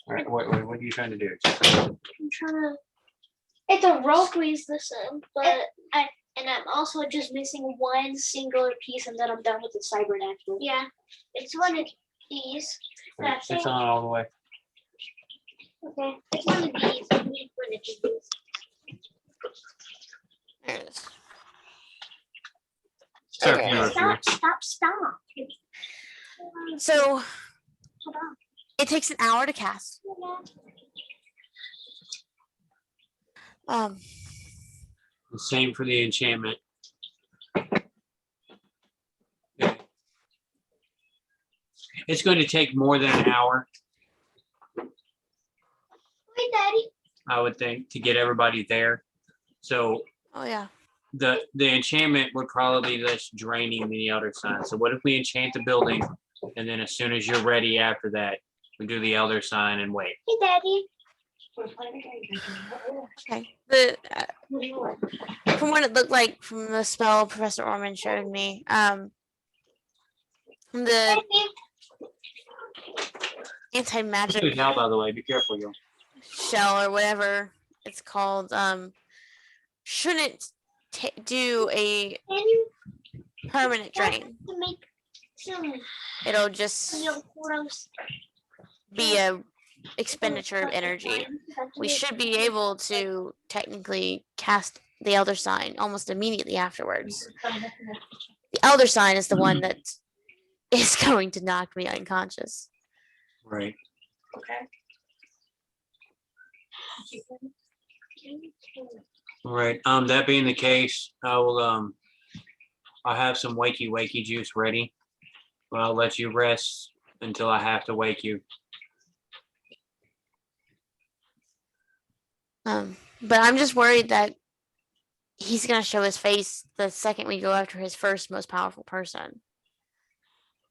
All right, what are you trying to do? I'm trying to. It's a rope we's the same, but I'm also just missing one singular piece, and then I'm done with the Cyberdactyl. Yeah, it's one of these. It's on all the way. Okay, it's one of these. I need one of these. There it is. Start Okay. from here. Stop. So Hold on. it takes an hour to cast. Same for the enchantment. It's going to take more than an hour. Hey, Daddy. I would think, to get everybody there. So Oh yeah. the enchantment would probably be less draining than the elder sign. So what if we enchant the building, and then as soon as you're ready after that, we do the elder sign and wait. Hey, Daddy. Okay. From what it looked like from the spell Professor Orman showed me, the anti-magic Good now, by the way. Be careful, yo. shell or whatever it's called, shouldn't do a Can you permanent drain. to make some It'll just photos? be a expenditure of energy. We should be able to technically cast the elder sign almost immediately afterwards. The elder sign is the one that is going to knock me unconscious. Right. Okay. Right. That being the case, I'll have some wakey juice ready. But I'll let you rest until I have to wake you. But I'm just worried that he's gonna show his face the second we go after his first most powerful person.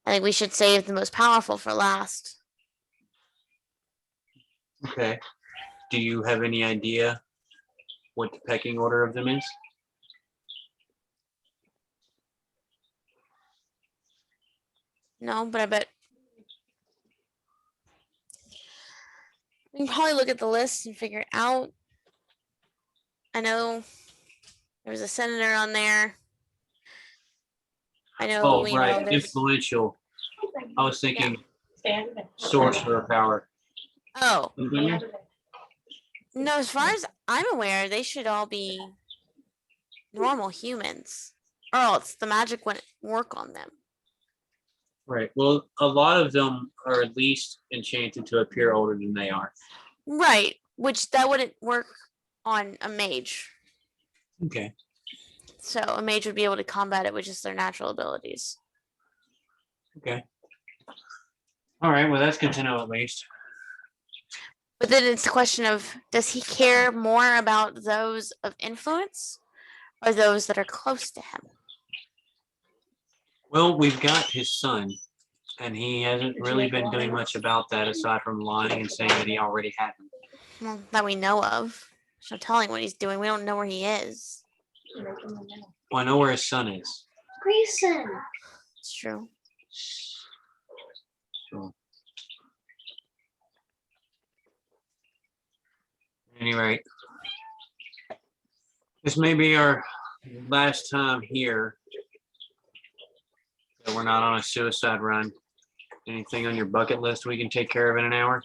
I think we should save the most powerful for last. Okay. Do you have any idea what the pecking order of them is? No, but I bet we can probably look at the list and figure it out. I know there was a senator on there. I know, Oh, you right. know, there's Influential. I was thinking Stand. sorcerer power. oh Mhm. no, as far as I'm aware, they should all be normal humans. Or else the magic wouldn't work on them. Right. Well, a lot of them are at least enchanted to appear older than they are. Right. Which that wouldn't work on a mage. Okay. So a mage would be able to combat it with just their natural abilities. Okay. All right. Well, that's good to know at least. But then it's the question of, does he care more about those of influence or those that are close to him? Well, we've got his son, and he hasn't really been doing much about that aside from lying and saying that he already had him. Well, that we know of. There's no telling what he's doing. We don't know where he is. Well, I know where his son is. Grayson. It's true. So, at any rate, this may be our last time here. So we're not on a suicide run. Anything on your bucket list we can take care of in an hour?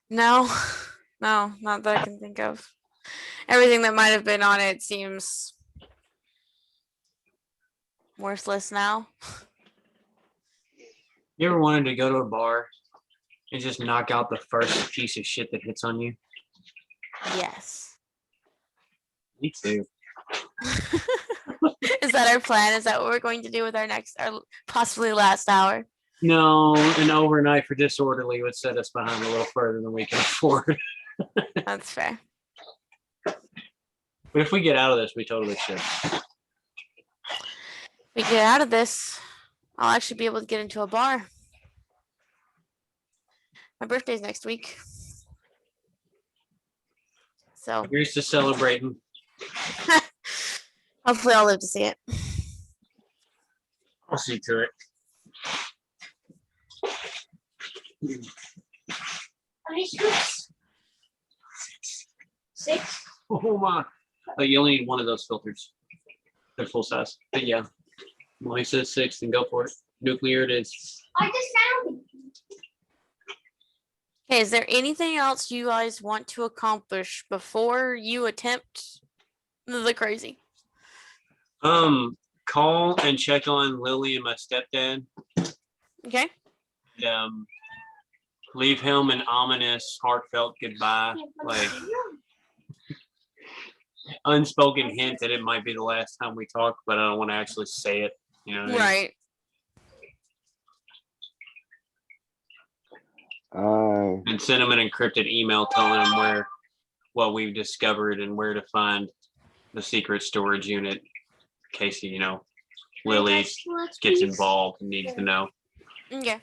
No, no, not that I can think of. Everything that might have been on it seems worthless now. You ever wanted to go to a bar and just knock out the first piece of shit that hits on you? Yes. Me too. Is that our plan? Is that what we're going to do with our possibly last hour? No, an overnight for disorderly would set us behind a little further than we can afford. That's fair. But if we get out of this, we totally should. If we get out of this, I'll actually be able to get into a bar. My birthday's next week. So Here's to celebrating. hopefully I'll live to see it. I'll see to it. How many scoops? 6. Oh my. But you only need one of those filters. They're full size. But yeah. Well, he says 6, then go for it. Nuclear it is. I just found it. Okay, is there anything else you guys want to accomplish before you attempt the crazy? Call and check on Lily and my stepdad. Okay. And, leave him an ominous, heartfelt goodbye. Like unspoken hint that it might be the last time we talk, but I don't want to actually say it. You know what I mean? Right. I and send them an encrypted email telling them what we've discovered and where to find the secret storage unit in case, Lily gets involved and needs to know. Okay.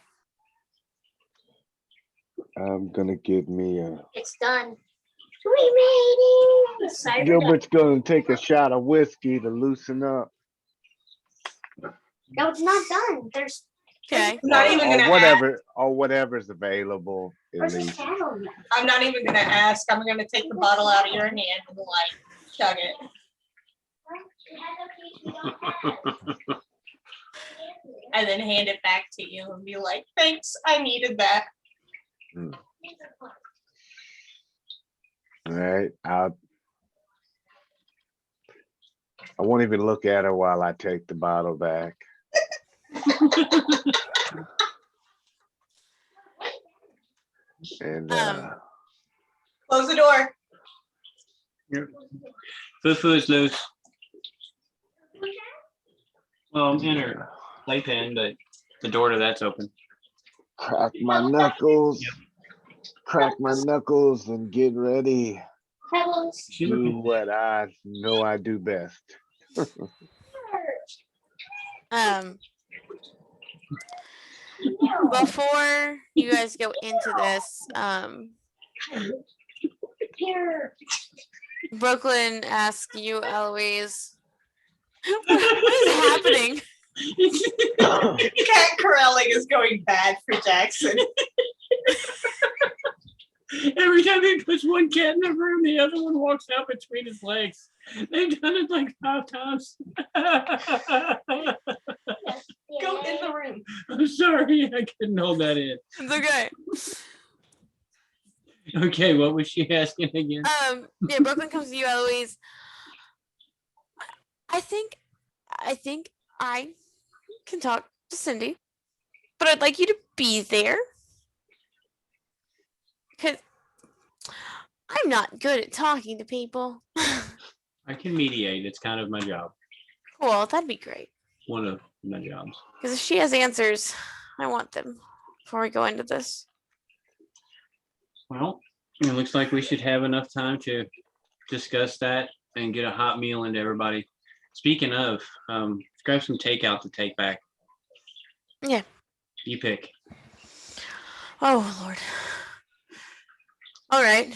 I'm gonna get me a. It's done. We made it. Cyber Gilbert's gonna take a shot of whiskey to loosen up. No, it's not done. There's Okay. I'm not even gonna or whatever's available. At there's a least. candle now. I'm not even gonna ask. I'm gonna take the bottle out of your hand and chug it. And then hand it back to you and be like, thanks, I needed that. All right, I won't even look at her while I take the bottle back. And Close the door. Fufu is loose. Well, I'm in her playpen, but the door to that's open. crack my knuckles. Crack my knuckles and get ready. Pebbles. Do what I know I do best. Before you guys go into this, Here. Brooklyn asks you, Eloise, what is happening? Cat corralling is going bad for Jackson. Every time he puts one cat in the room, the other one walks out between his legs. They've done it like 5 times. Go in the room. I'm sorry, I couldn't hold that in. It's okay. Okay, what was she asking again? Yeah, Brooklyn comes to you, Eloise. I think I can talk to Cindy, but I'd like you to be there because I'm not good at talking to people. I can mediate. It's kind of my job. Cool, that'd be great. One of my jobs. Because if she has answers, I want them before we go into this. Well, it looks like we should have enough time to discuss that and get a hot meal into everybody. Speaking of, grab some takeout to take back. Yeah. You pick. Oh, Lord. All right.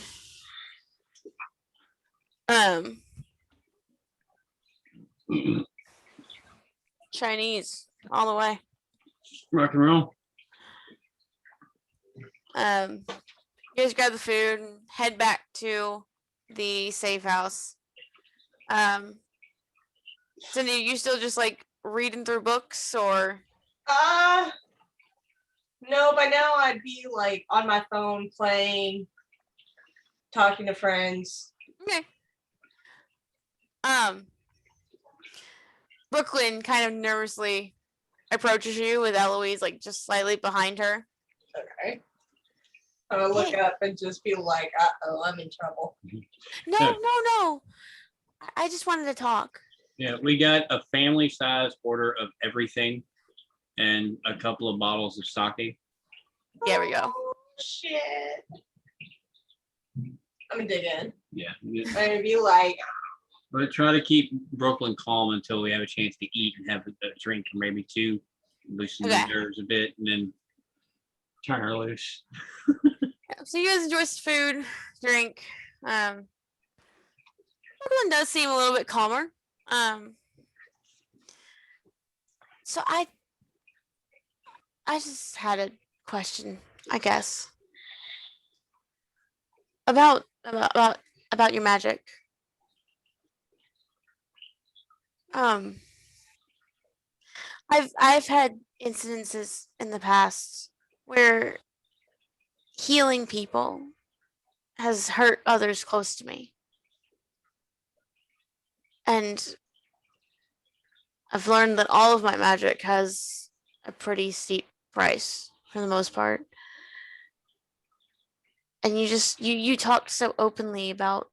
Chinese all the way. Rock and roll. You guys grab the food and head back to the safe house. Cindy, you still just like reading through books or? No, by now I'd be like on my phone playing, talking to friends. Okay. Brooklyn kind of nervously approaches you with Eloise like just slightly behind her. Okay. I'm gonna look up and just be like, uh-oh, I'm in trouble. No. I just wanted to talk. Yeah, we got a family-size order of everything and a couple of bottles of sake. There we go. Oh, shit. I'm gonna dig in. Yeah. I'm gonna be like, But try to keep Brooklyn calm until we have a chance to eat and have a drink or maybe 2, loosen the nerves a bit, and then turn her loose. So you guys enjoy some food, drink. Brooklyn does seem a little bit calmer. So I just had a question, I guess, about your magic. I've had incidences in the past where healing people has hurt others close to me. And I've learned that all of my magic has a pretty steep price for the most part. And you talked so openly about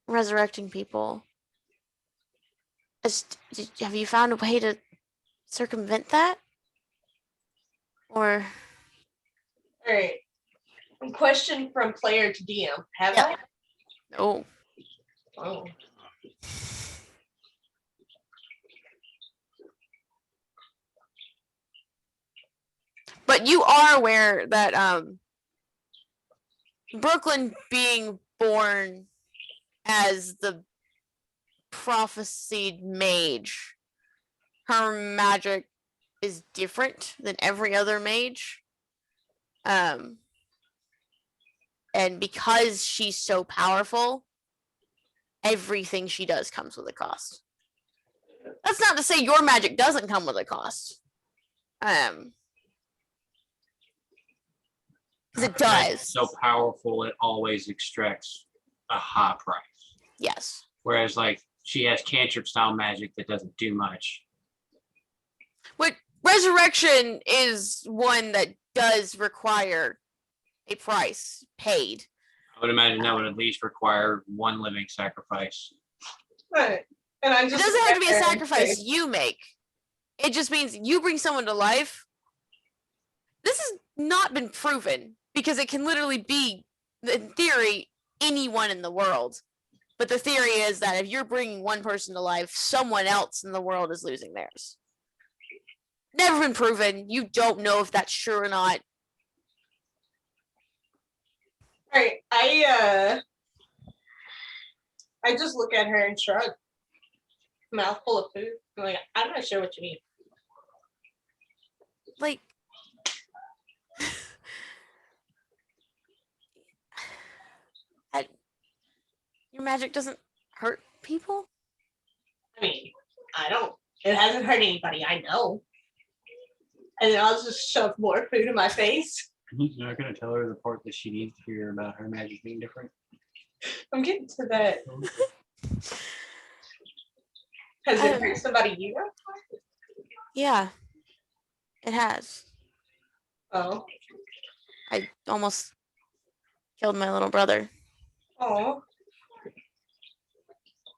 resurrecting people. Have you found a way to circumvent that? Or All right. Question from player to DM. Have Yep. Oh, I? Oh. but you are aware that Brooklyn being born as the prophesied mage, her magic is different than every other mage. And because she's so powerful, everything she does comes with a cost. That's not to say your magic doesn't come with a cost. Because it does. So powerful, it always extracts a high price. Yes. Whereas, like, she has cantrip style magic that doesn't do much. But resurrection is one that does require a price paid. I would imagine that would at least require one living sacrifice. Right. And I It just doesn't have to be a sat there and sacrifice say, you make. It just means you bring someone to life. This has not been proven because it can literally be, in theory, anyone in the world. But the theory is that if you're bringing one person to life, someone else in the world is losing theirs. Never been proven. You don't know if that's true or not. all right, I just look at her and shrug. Mouth full of food. I'm like, I'm not sure what you mean. Like, your magic doesn't hurt people? I mean, I don't. It hasn't hurt anybody, I know. And then I'll just shove more food in my face. You're not going to tell her the part that she needs to hear about her magic being different? I'm getting to that. Has it hurt somebody you know? Yeah, it has. Oh. I almost killed my little brother. Oh.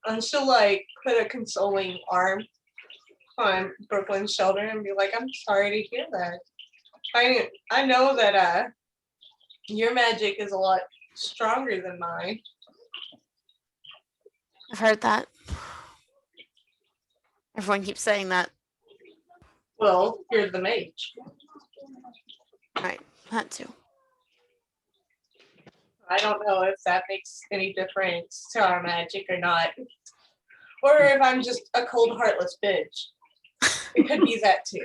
And she'll like put a consoling arm on Brooklyn's shoulder and be like, I'm sorry to hear that. I know that your magic is a lot stronger than mine. I've heard that. Everyone keeps saying that. Well, you're the mage. Right, that too. I don't know if that makes any difference to our magic or not. Or if I'm just a cold, heartless bitch. It could be that too.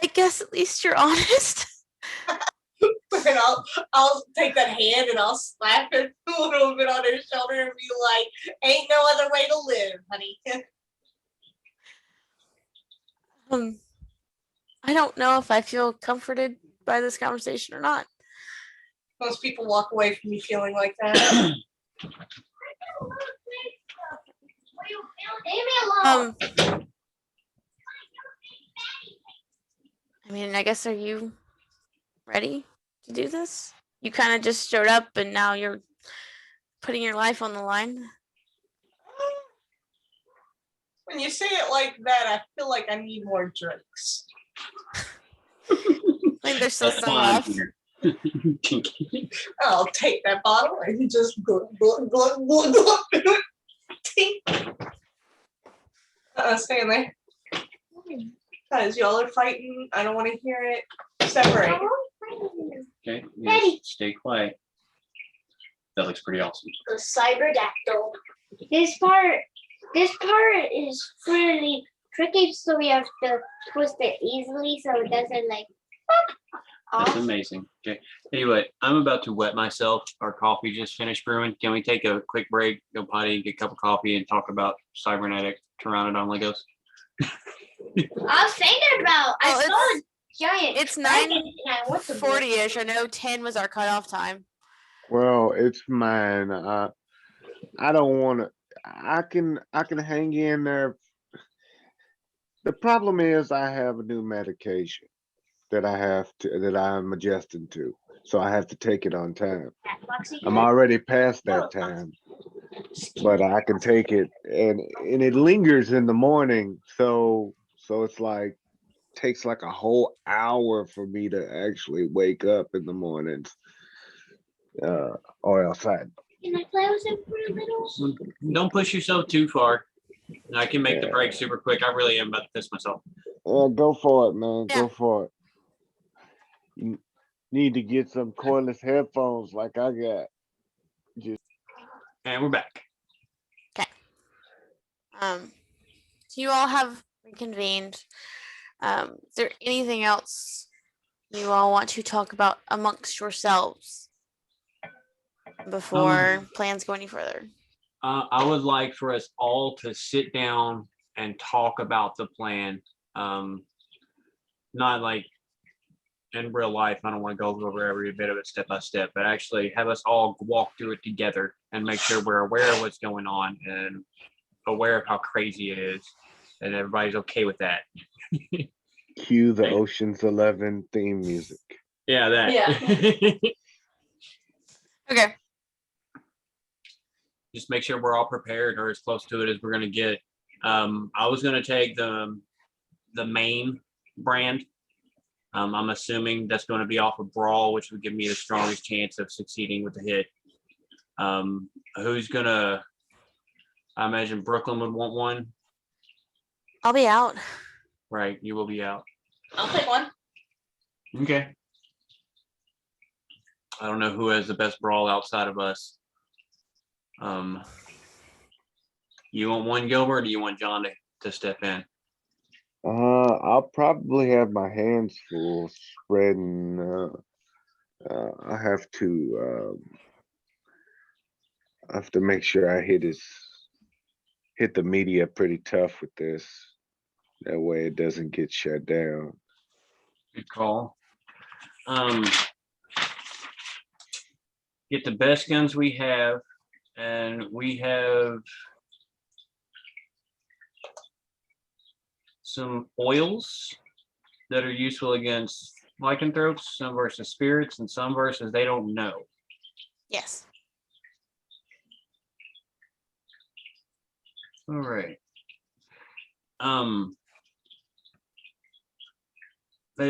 I guess at least you're honest. And I'll take that hand and I'll slap it a little bit on her shoulder and be like, ain't no other way to live, honey. I don't know if I feel comforted by this conversation or not. Most people walk away from me feeling like that. Leave me alone. I mean, I guess, are you ready to do this? You kind of just showed up and now you're putting your life on the line. When you say it like that, I feel like I need more drinks. I think there's still That's some fine left. here. I'll take that bottle and just glug, glug, glug, glug, glug. Stay in there. Guys, y'all are fighting. I don't want to hear it. Separate. Okay, Ready. stay quiet. That looks pretty awesome. The cyberdactyl. This part is really tricky, so we have to twist it easily so it doesn't like That's off. amazing. Okay. Anyway, I'm about to wet myself. Our coffee just finished brewing. Can we take a quick break, go potty, get a cup of coffee, and talk about cybernetic Pteranodon Legos? I was thinking about. I Well, saw a giant. It's dragon and I want to 9:40-ish. I know 10 was our cutoff time. Well, it's mine. I don't want to. I can hang in there. The problem is I have a new medication that I'm adjusting to, so I have to take it on time. I'm already past that time, but I can take it, and it lingers in the morning. So it's like takes like a whole hour for me to actually wake up in the mornings. Or else Can I play with him for a little? Don't push yourself too far. I can make the Yeah. break super quick. I really am about to piss myself. Go for it, man. Yeah. Go for it. You need to get some cordless headphones like I got. And we're back. So you all have reconvened. Is there anything else you all want to talk about amongst yourselves before plans go any further? I would like for us all to sit down and talk about the plan. Not like in real life. I don't want to go over every bit of it step by step, but actually have us all walk through it together and make sure we're aware of what's going on and aware of how crazy it is, and everybody's okay with that. Cue the Ocean's 11 theme music. Yeah, that. Yeah. Okay. Just make sure we're all prepared or as close to it as we're going to get. I was going to take the main brand. I'm assuming that's going to be off of Brawl, which would give me the strongest chance of succeeding with the hit. Who's going to, I imagine Brooklyn would want one. I'll be out. Right, you will be out. I'll take one. Okay. I don't know who has the best Brawl outside of us. You want one, Gilbert, or do you want John to step in? I'll probably have my hands full spreading. I have to make sure I hit the media pretty tough with this. That way it doesn't get shut down. Good call. Get the best guns we have, and we have some oils that are useful against lycanthropes, some versus spirits, and some versus they don't know. Yes. All right.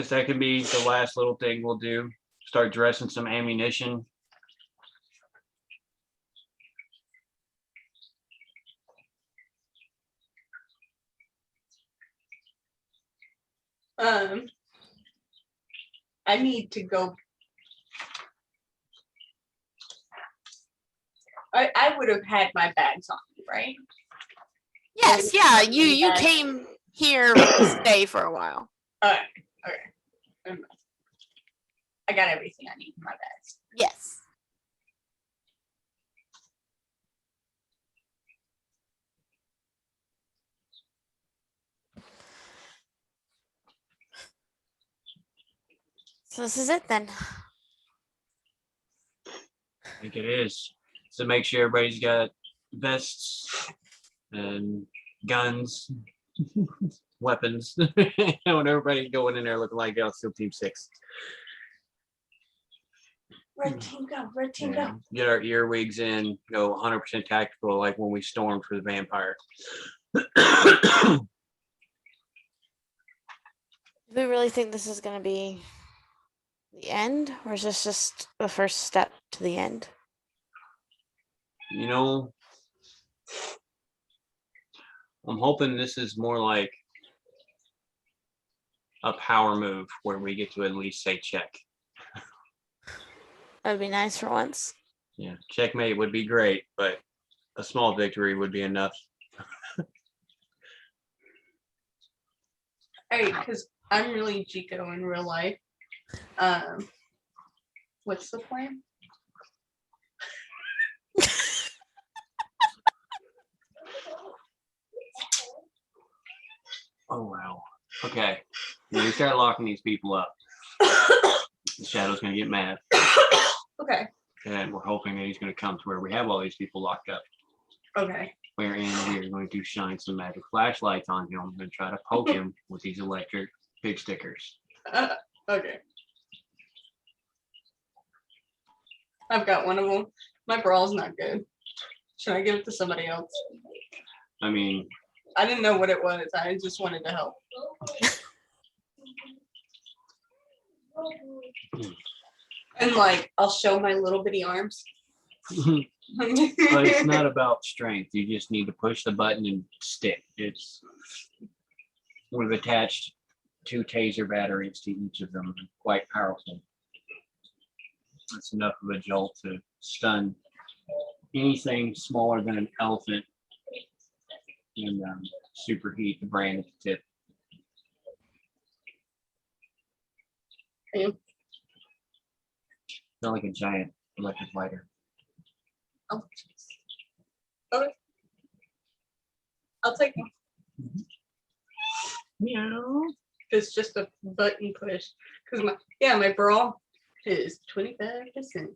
That could be the last little thing we'll do. Start dressing some ammunition. I need to go. I would have had my bags on me, right? Yes, yeah. You came here to stay for a while. Okay. I got everything I need in my bags. Yes. So this is it then. I think it is. So make sure everybody's got vests and guns, weapons. I want everybody going in there looking like Steel Team 6. Red team go, red team Yeah. go. Get our earwigs in, go 100% tactical like when we stormed for the vampire. Do we really think this is going to be the end, or is this just the first step to the end? You know, I'm hoping this is more like a power move where we get to at least say check. That would be nice for once. Yeah, checkmate would be great, but a small victory would be enough. Hey, because I'm really Chico in real life. What's the plan? Oh, wow. Okay. When we start locking these people up, the Shadow's going to get mad. Okay. And we're hoping that he's going to come to where we have all these people locked up. Okay. Wherein we're going to shine some magic flashlights on him and try to poke him with these electric pig stickers. Okay. I've got one of them. My brawl's not good. Should I give it to somebody else? I mean, I didn't know what it was. I just wanted to help. And like, I'll show my little bitty arms. But it's not about strength. You just need to push the button and stick. We've attached 2 taser batteries to each of them. Quite powerful. That's enough of a jolt to stun anything smaller than an elephant and superheat the brain at the tip. Yeah. Not like a giant electric lighter. Oh, okay. I'll take one. Meow. It's just a button push. Because my brawl is 25%.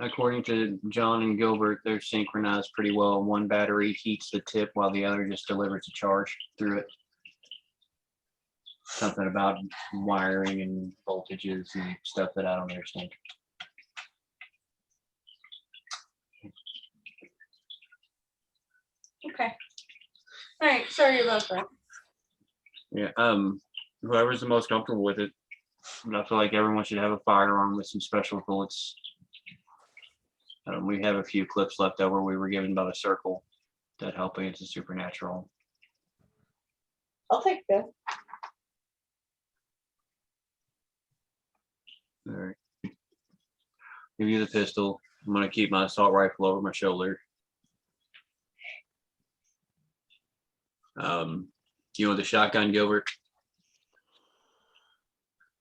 According to John and Gilbert, they're synchronized pretty well. One battery heats the tip while the other just delivers a charge through it. Something about wiring and voltages and stuff that I don't understand. Okay. All right. Sorry about that. Yeah. Whoever's the most comfortable with it. But I feel like everyone should have a firearm with some special bullets. We have a few clips left over we were given by the circle that help against the supernatural. I'll take that. All right. Give you the pistol. I'm gonna keep my assault rifle over my shoulder. Do you want the shotgun, Gilbert?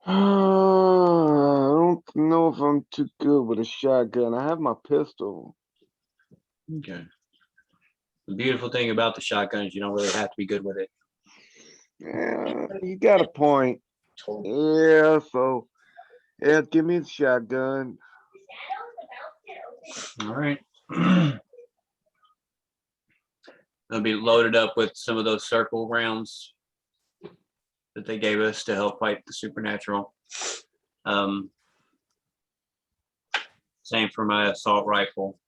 I don't know if I'm too good with a shotgun. I have my pistol. Okay. The beautiful thing about the shotgun is you don't really have to be good with it. Yeah, you got a point. Yeah, so yeah, give me the shotgun. All right. It'll be loaded up with some of those circle rounds that they gave us to help fight the supernatural. Same for my assault rifle.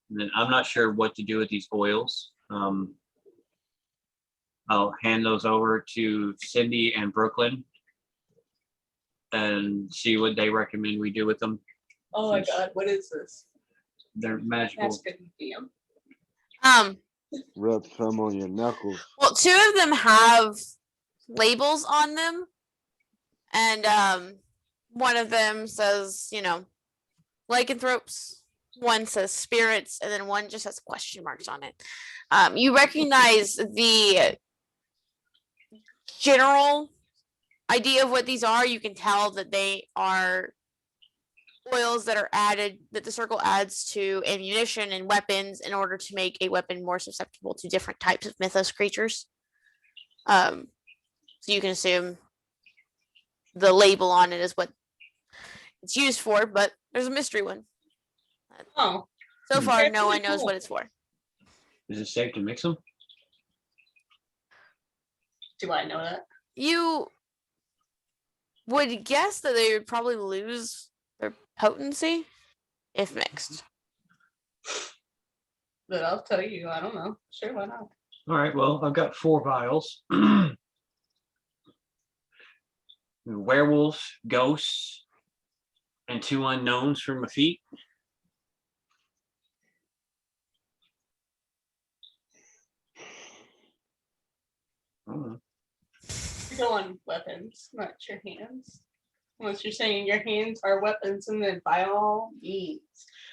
And then I'm not sure what to do with these oils. I'll hand those over to Cindy and Brooklyn and see what they recommend we do with them. Oh my God, what is this? They're magical. That's good to be them. Rub some on your knuckles. Well, 2 of them have labels on them, and one of them says, lycanthropes. One says spirits, and then one just has question marks on it. You recognize the general idea of what these are. You can tell that they are oils that are added, that the circle adds to ammunition and weapons in order to make a weapon more susceptible to different types of mythos creatures. So you can assume the label on it is what it's used for, but there's a mystery one. Oh, So far, That's no really one knows cool. what it's for. Is it safe to mix them? do I know that? You would guess that they would probably lose their potency if mixed. But I'll tell you, I don't know. Sure, why not? All right, well, I've got 4 vials. Werewolves, ghosts, and 2 unknowns for my feet. Go on weapons, not your hands. Unless you're saying your hands are weapons, and then by all means.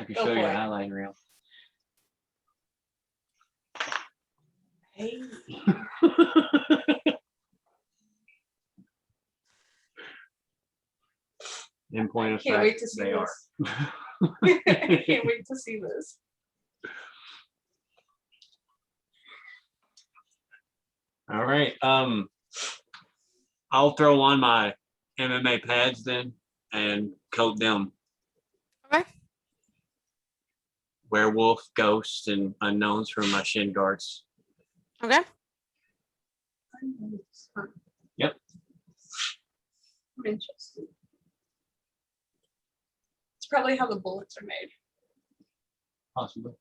I can Go show you for a it. highlight reel. Hey. In point of Can't fact, wait to see they are. this. I can't wait to see this. All right. I'll throw on my MMA pads then and coat them. Okay. Werewolf, ghosts, and unknowns for my shin guards. Okay. Yep. I'm interested. It's probably how the bullets are made. Possibly.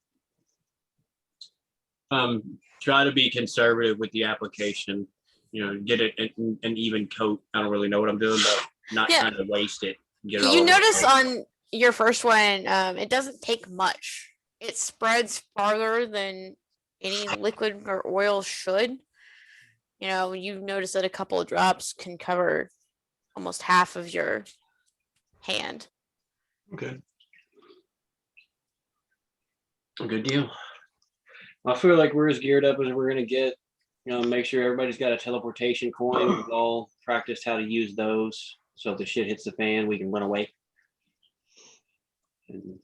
Try to be conservative with the application. Get it an even coat. I don't really know what I'm doing, but not Yeah. trying to waste it. Get it all You over the notice place. on your first one, it doesn't take much. It spreads farther than any liquid or oil should. You know, you notice that a couple of drops can cover almost half of your hand. Okay. A good deal. I feel like we're as geared up as we're gonna get. You know, make sure everybody's got a teleportation coin. We've all practiced how to use those. So if the shit hits the fan, we can run away. And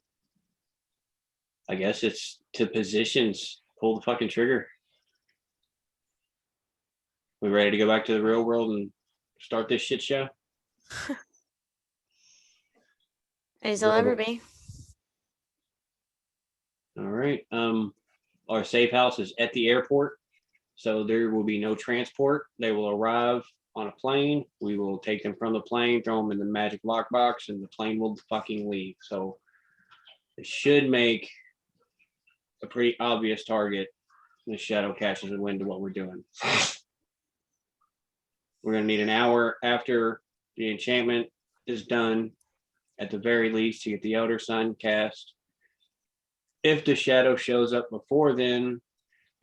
I guess it's to positions. Pull the fucking trigger. We ready to go back to the real world and start this shit show? As it'll ever be. All right. Our safe house is at the airport, so there will be no transport. They will arrive on a plane. We will take them from the plane, throw them in the magic lockbox, and the plane will fucking leave. So it should make a pretty obvious target. The shadow catches a wind of what we're doing. We're gonna need an hour after the enchantment is done, at the very least, to get the Elder Sign cast. If the shadow shows up before then,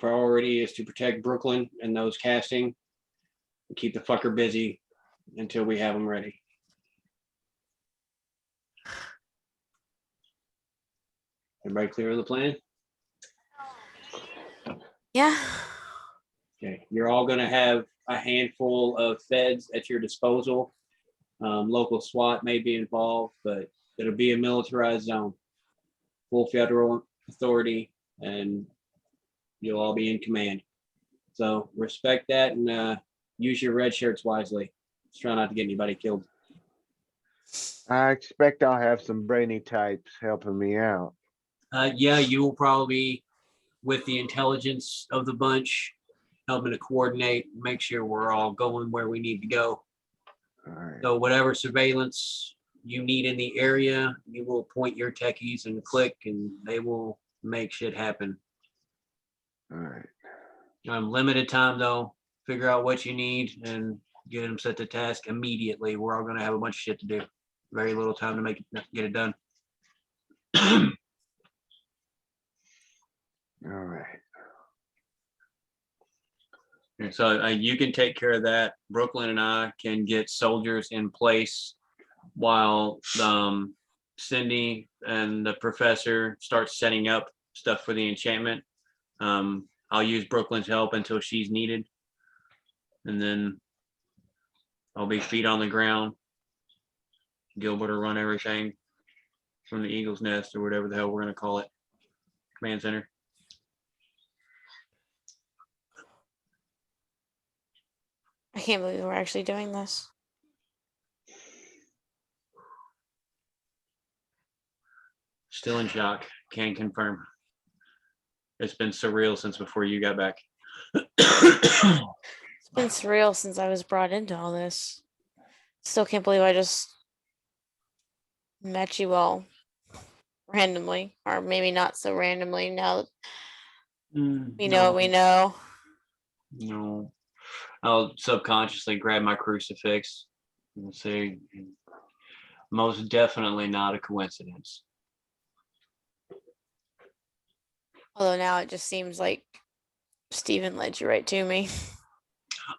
priority is to protect Brooklyn and those casting and keep the fucker busy until we have them ready. Everybody clear of the plan? Yeah. Okay, you're all gonna have a handful of feds at your disposal. Local SWAT may be involved, but it'll be a militarized zone. Full federal authority, and you'll all be in command. So respect that and use your red shirts wisely. Just try not to get anybody killed. I expect I'll have some brainy types helping me out. Yeah, you will probably, with the intelligence of the bunch, helping to coordinate, make sure we're all going where we need to go. All right. So whatever surveillance you need in the area, you will point your techies and click, and they will make shit happen. All right. Limited time though. Figure out what you need and get them set to task immediately. We're all going to have a bunch of shit to do. Very little time to get it done. All right. And so you can take care of that. Brooklyn and I can get soldiers in place while Cindy and the professor start setting up stuff for the enchantment. I'll use Brooklyn's help until she's needed. And then I'll be feet on the ground. Gilbert will run everything from the Eagle's Nest or whatever the hell we're going to call it. Command center. I can't believe we're actually doing this. Still in shock. Can confirm. It's been surreal since before you got back. It's been surreal since I was brought into all this. Still can't believe I just met you all randomly, or maybe not so randomly now that we know what we know. No. I'll subconsciously grab my crucifix and say, most definitely not a coincidence. Although now it just seems like Steven led you right to me.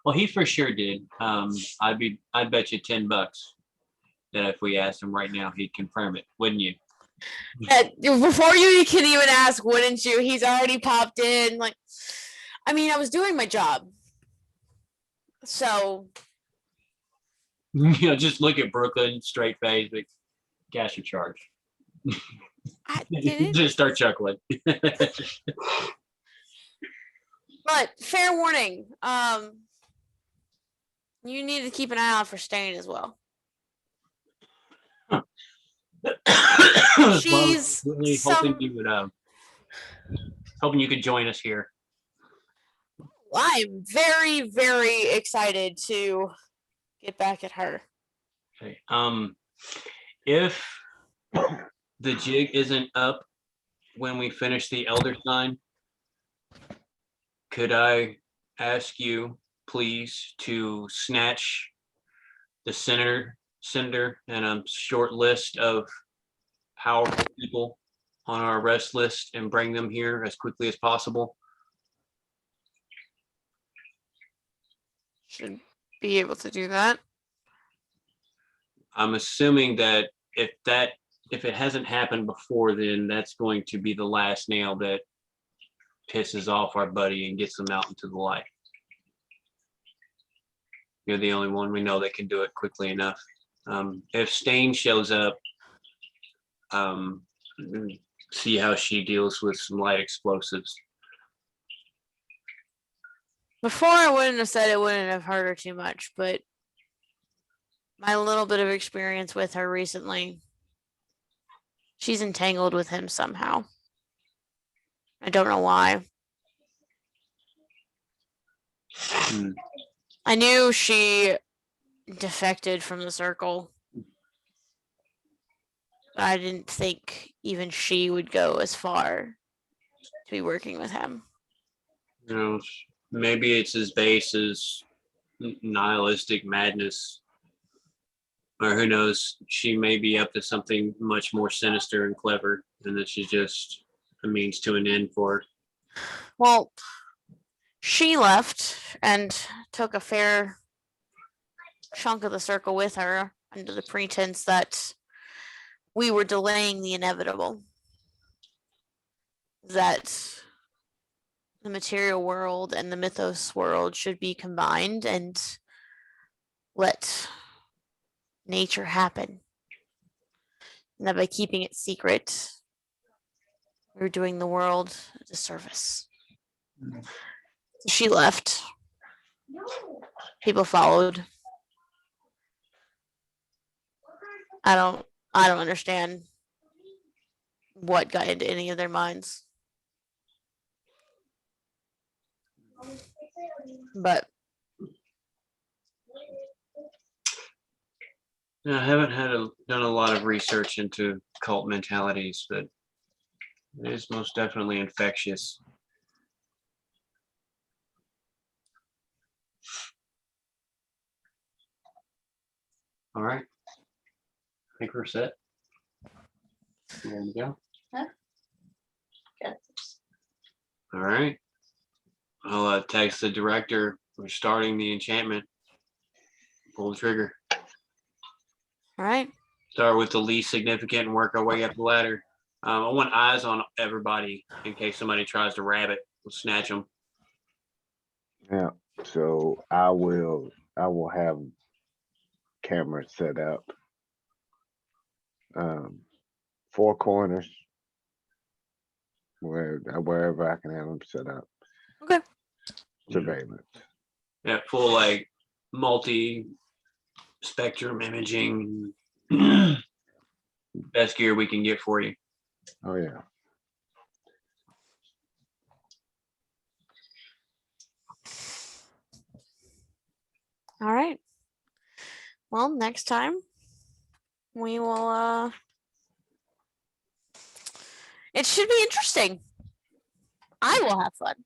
Well, he for sure did. I'd bet you $10 that if we asked him right now, he'd confirm it, wouldn't you? Before you can even ask, wouldn't you? He's already popped in. Like, I mean, I was doing my job. So, Just look at Brooklyn, straight face, like, cash your charge. I didn't. Just start chuckling. But fair warning, you need to keep an eye out for Stain as well. She's really hoping you would hoping you could join us here. I'm very, very excited to get back at her. Okay. If the jig isn't up when we finish the Elder Sign, could I ask you, please, to snatch the center Cinder and a short list of powerful people on our arrest list and bring them here as quickly as possible. Should be able to do that. I'm assuming that if it hasn't happened before, then that's going to be the last nail that pisses off our buddy and gets them out into the light. You're the only one we know that can do it quickly enough. If Stain shows up, see how she deals with some light explosives. Before I wouldn't have said it wouldn't have hurt her too much, but my little bit of experience with her recently, she's entangled with him somehow. I don't know why. I knew she defected from the circle. I didn't think even she would go as far to be working with him. You know, maybe it's as base as nihilistic madness. Or who knows, she may be up to something much more sinister and clever, and that she's just a means to an end for her. Well, she left and took a fair chunk of the circle with her under the pretense that we were delaying the inevitable. That the material world and the mythos world should be combined and let nature happen. And that by keeping it secret, we're doing the world a disservice. She left. People followed. I don't understand what got into any of their minds. But I haven't done a lot of research into cult mentalities, but it is most definitely infectious. All right. I think we're set. There we go. Got this. All right. I'll text the director. We're starting the enchantment. Pull the trigger. all right. Start with the least significant and work our way up the ladder. I want eyes on everybody in case somebody tries to rabbit. We'll snatch them. Yeah. So I will have cameras set up. 4 corners. Wherever I can have them set up. Okay. Surveillance. Yeah, full like multi-spectrum imaging. Best gear we can get for you. Oh yeah. All right. Well, next time we will it should be interesting. I will have fun.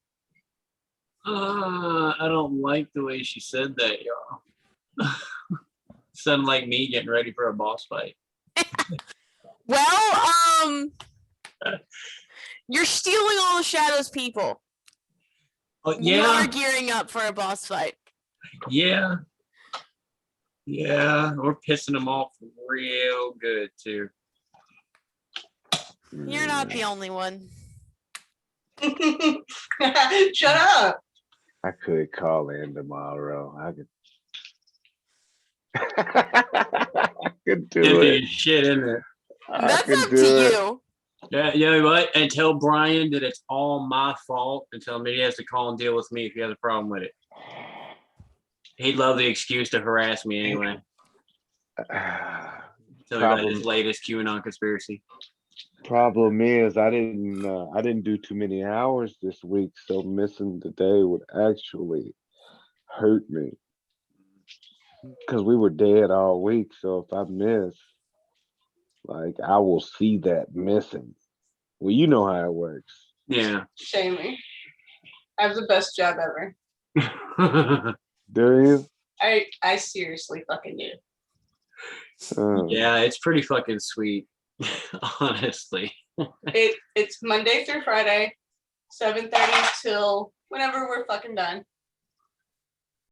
I don't like the way she said that, y'all. Sounded like me getting ready for a boss fight. Well, you're stealing all the Shadows people. You Yeah, are gearing up for a boss fight. yeah. We're pissing them off real good too. You're not the only one. Shut up. I could call in tomorrow. I could do Empty it. as shit, isn't it? That's could up do to it. you. Yeah, you know what? And tell Brian that it's all my fault and tell him that he has to call and deal with me if he has a problem with it. He'd love the excuse to harass me anyway. Tell me about his latest QAnon conspiracy. Problem is, I didn't do too many hours this week, so missing the day would actually hurt me because we were dead all week. So if I miss, like, I will see that missing. Well, you know how it works. Yeah. Shame me. I have the best job ever. Do you? I seriously fucking do. Yeah, it's pretty fucking sweet, honestly. It's Monday through Friday, 7:30 till whenever we're fucking done.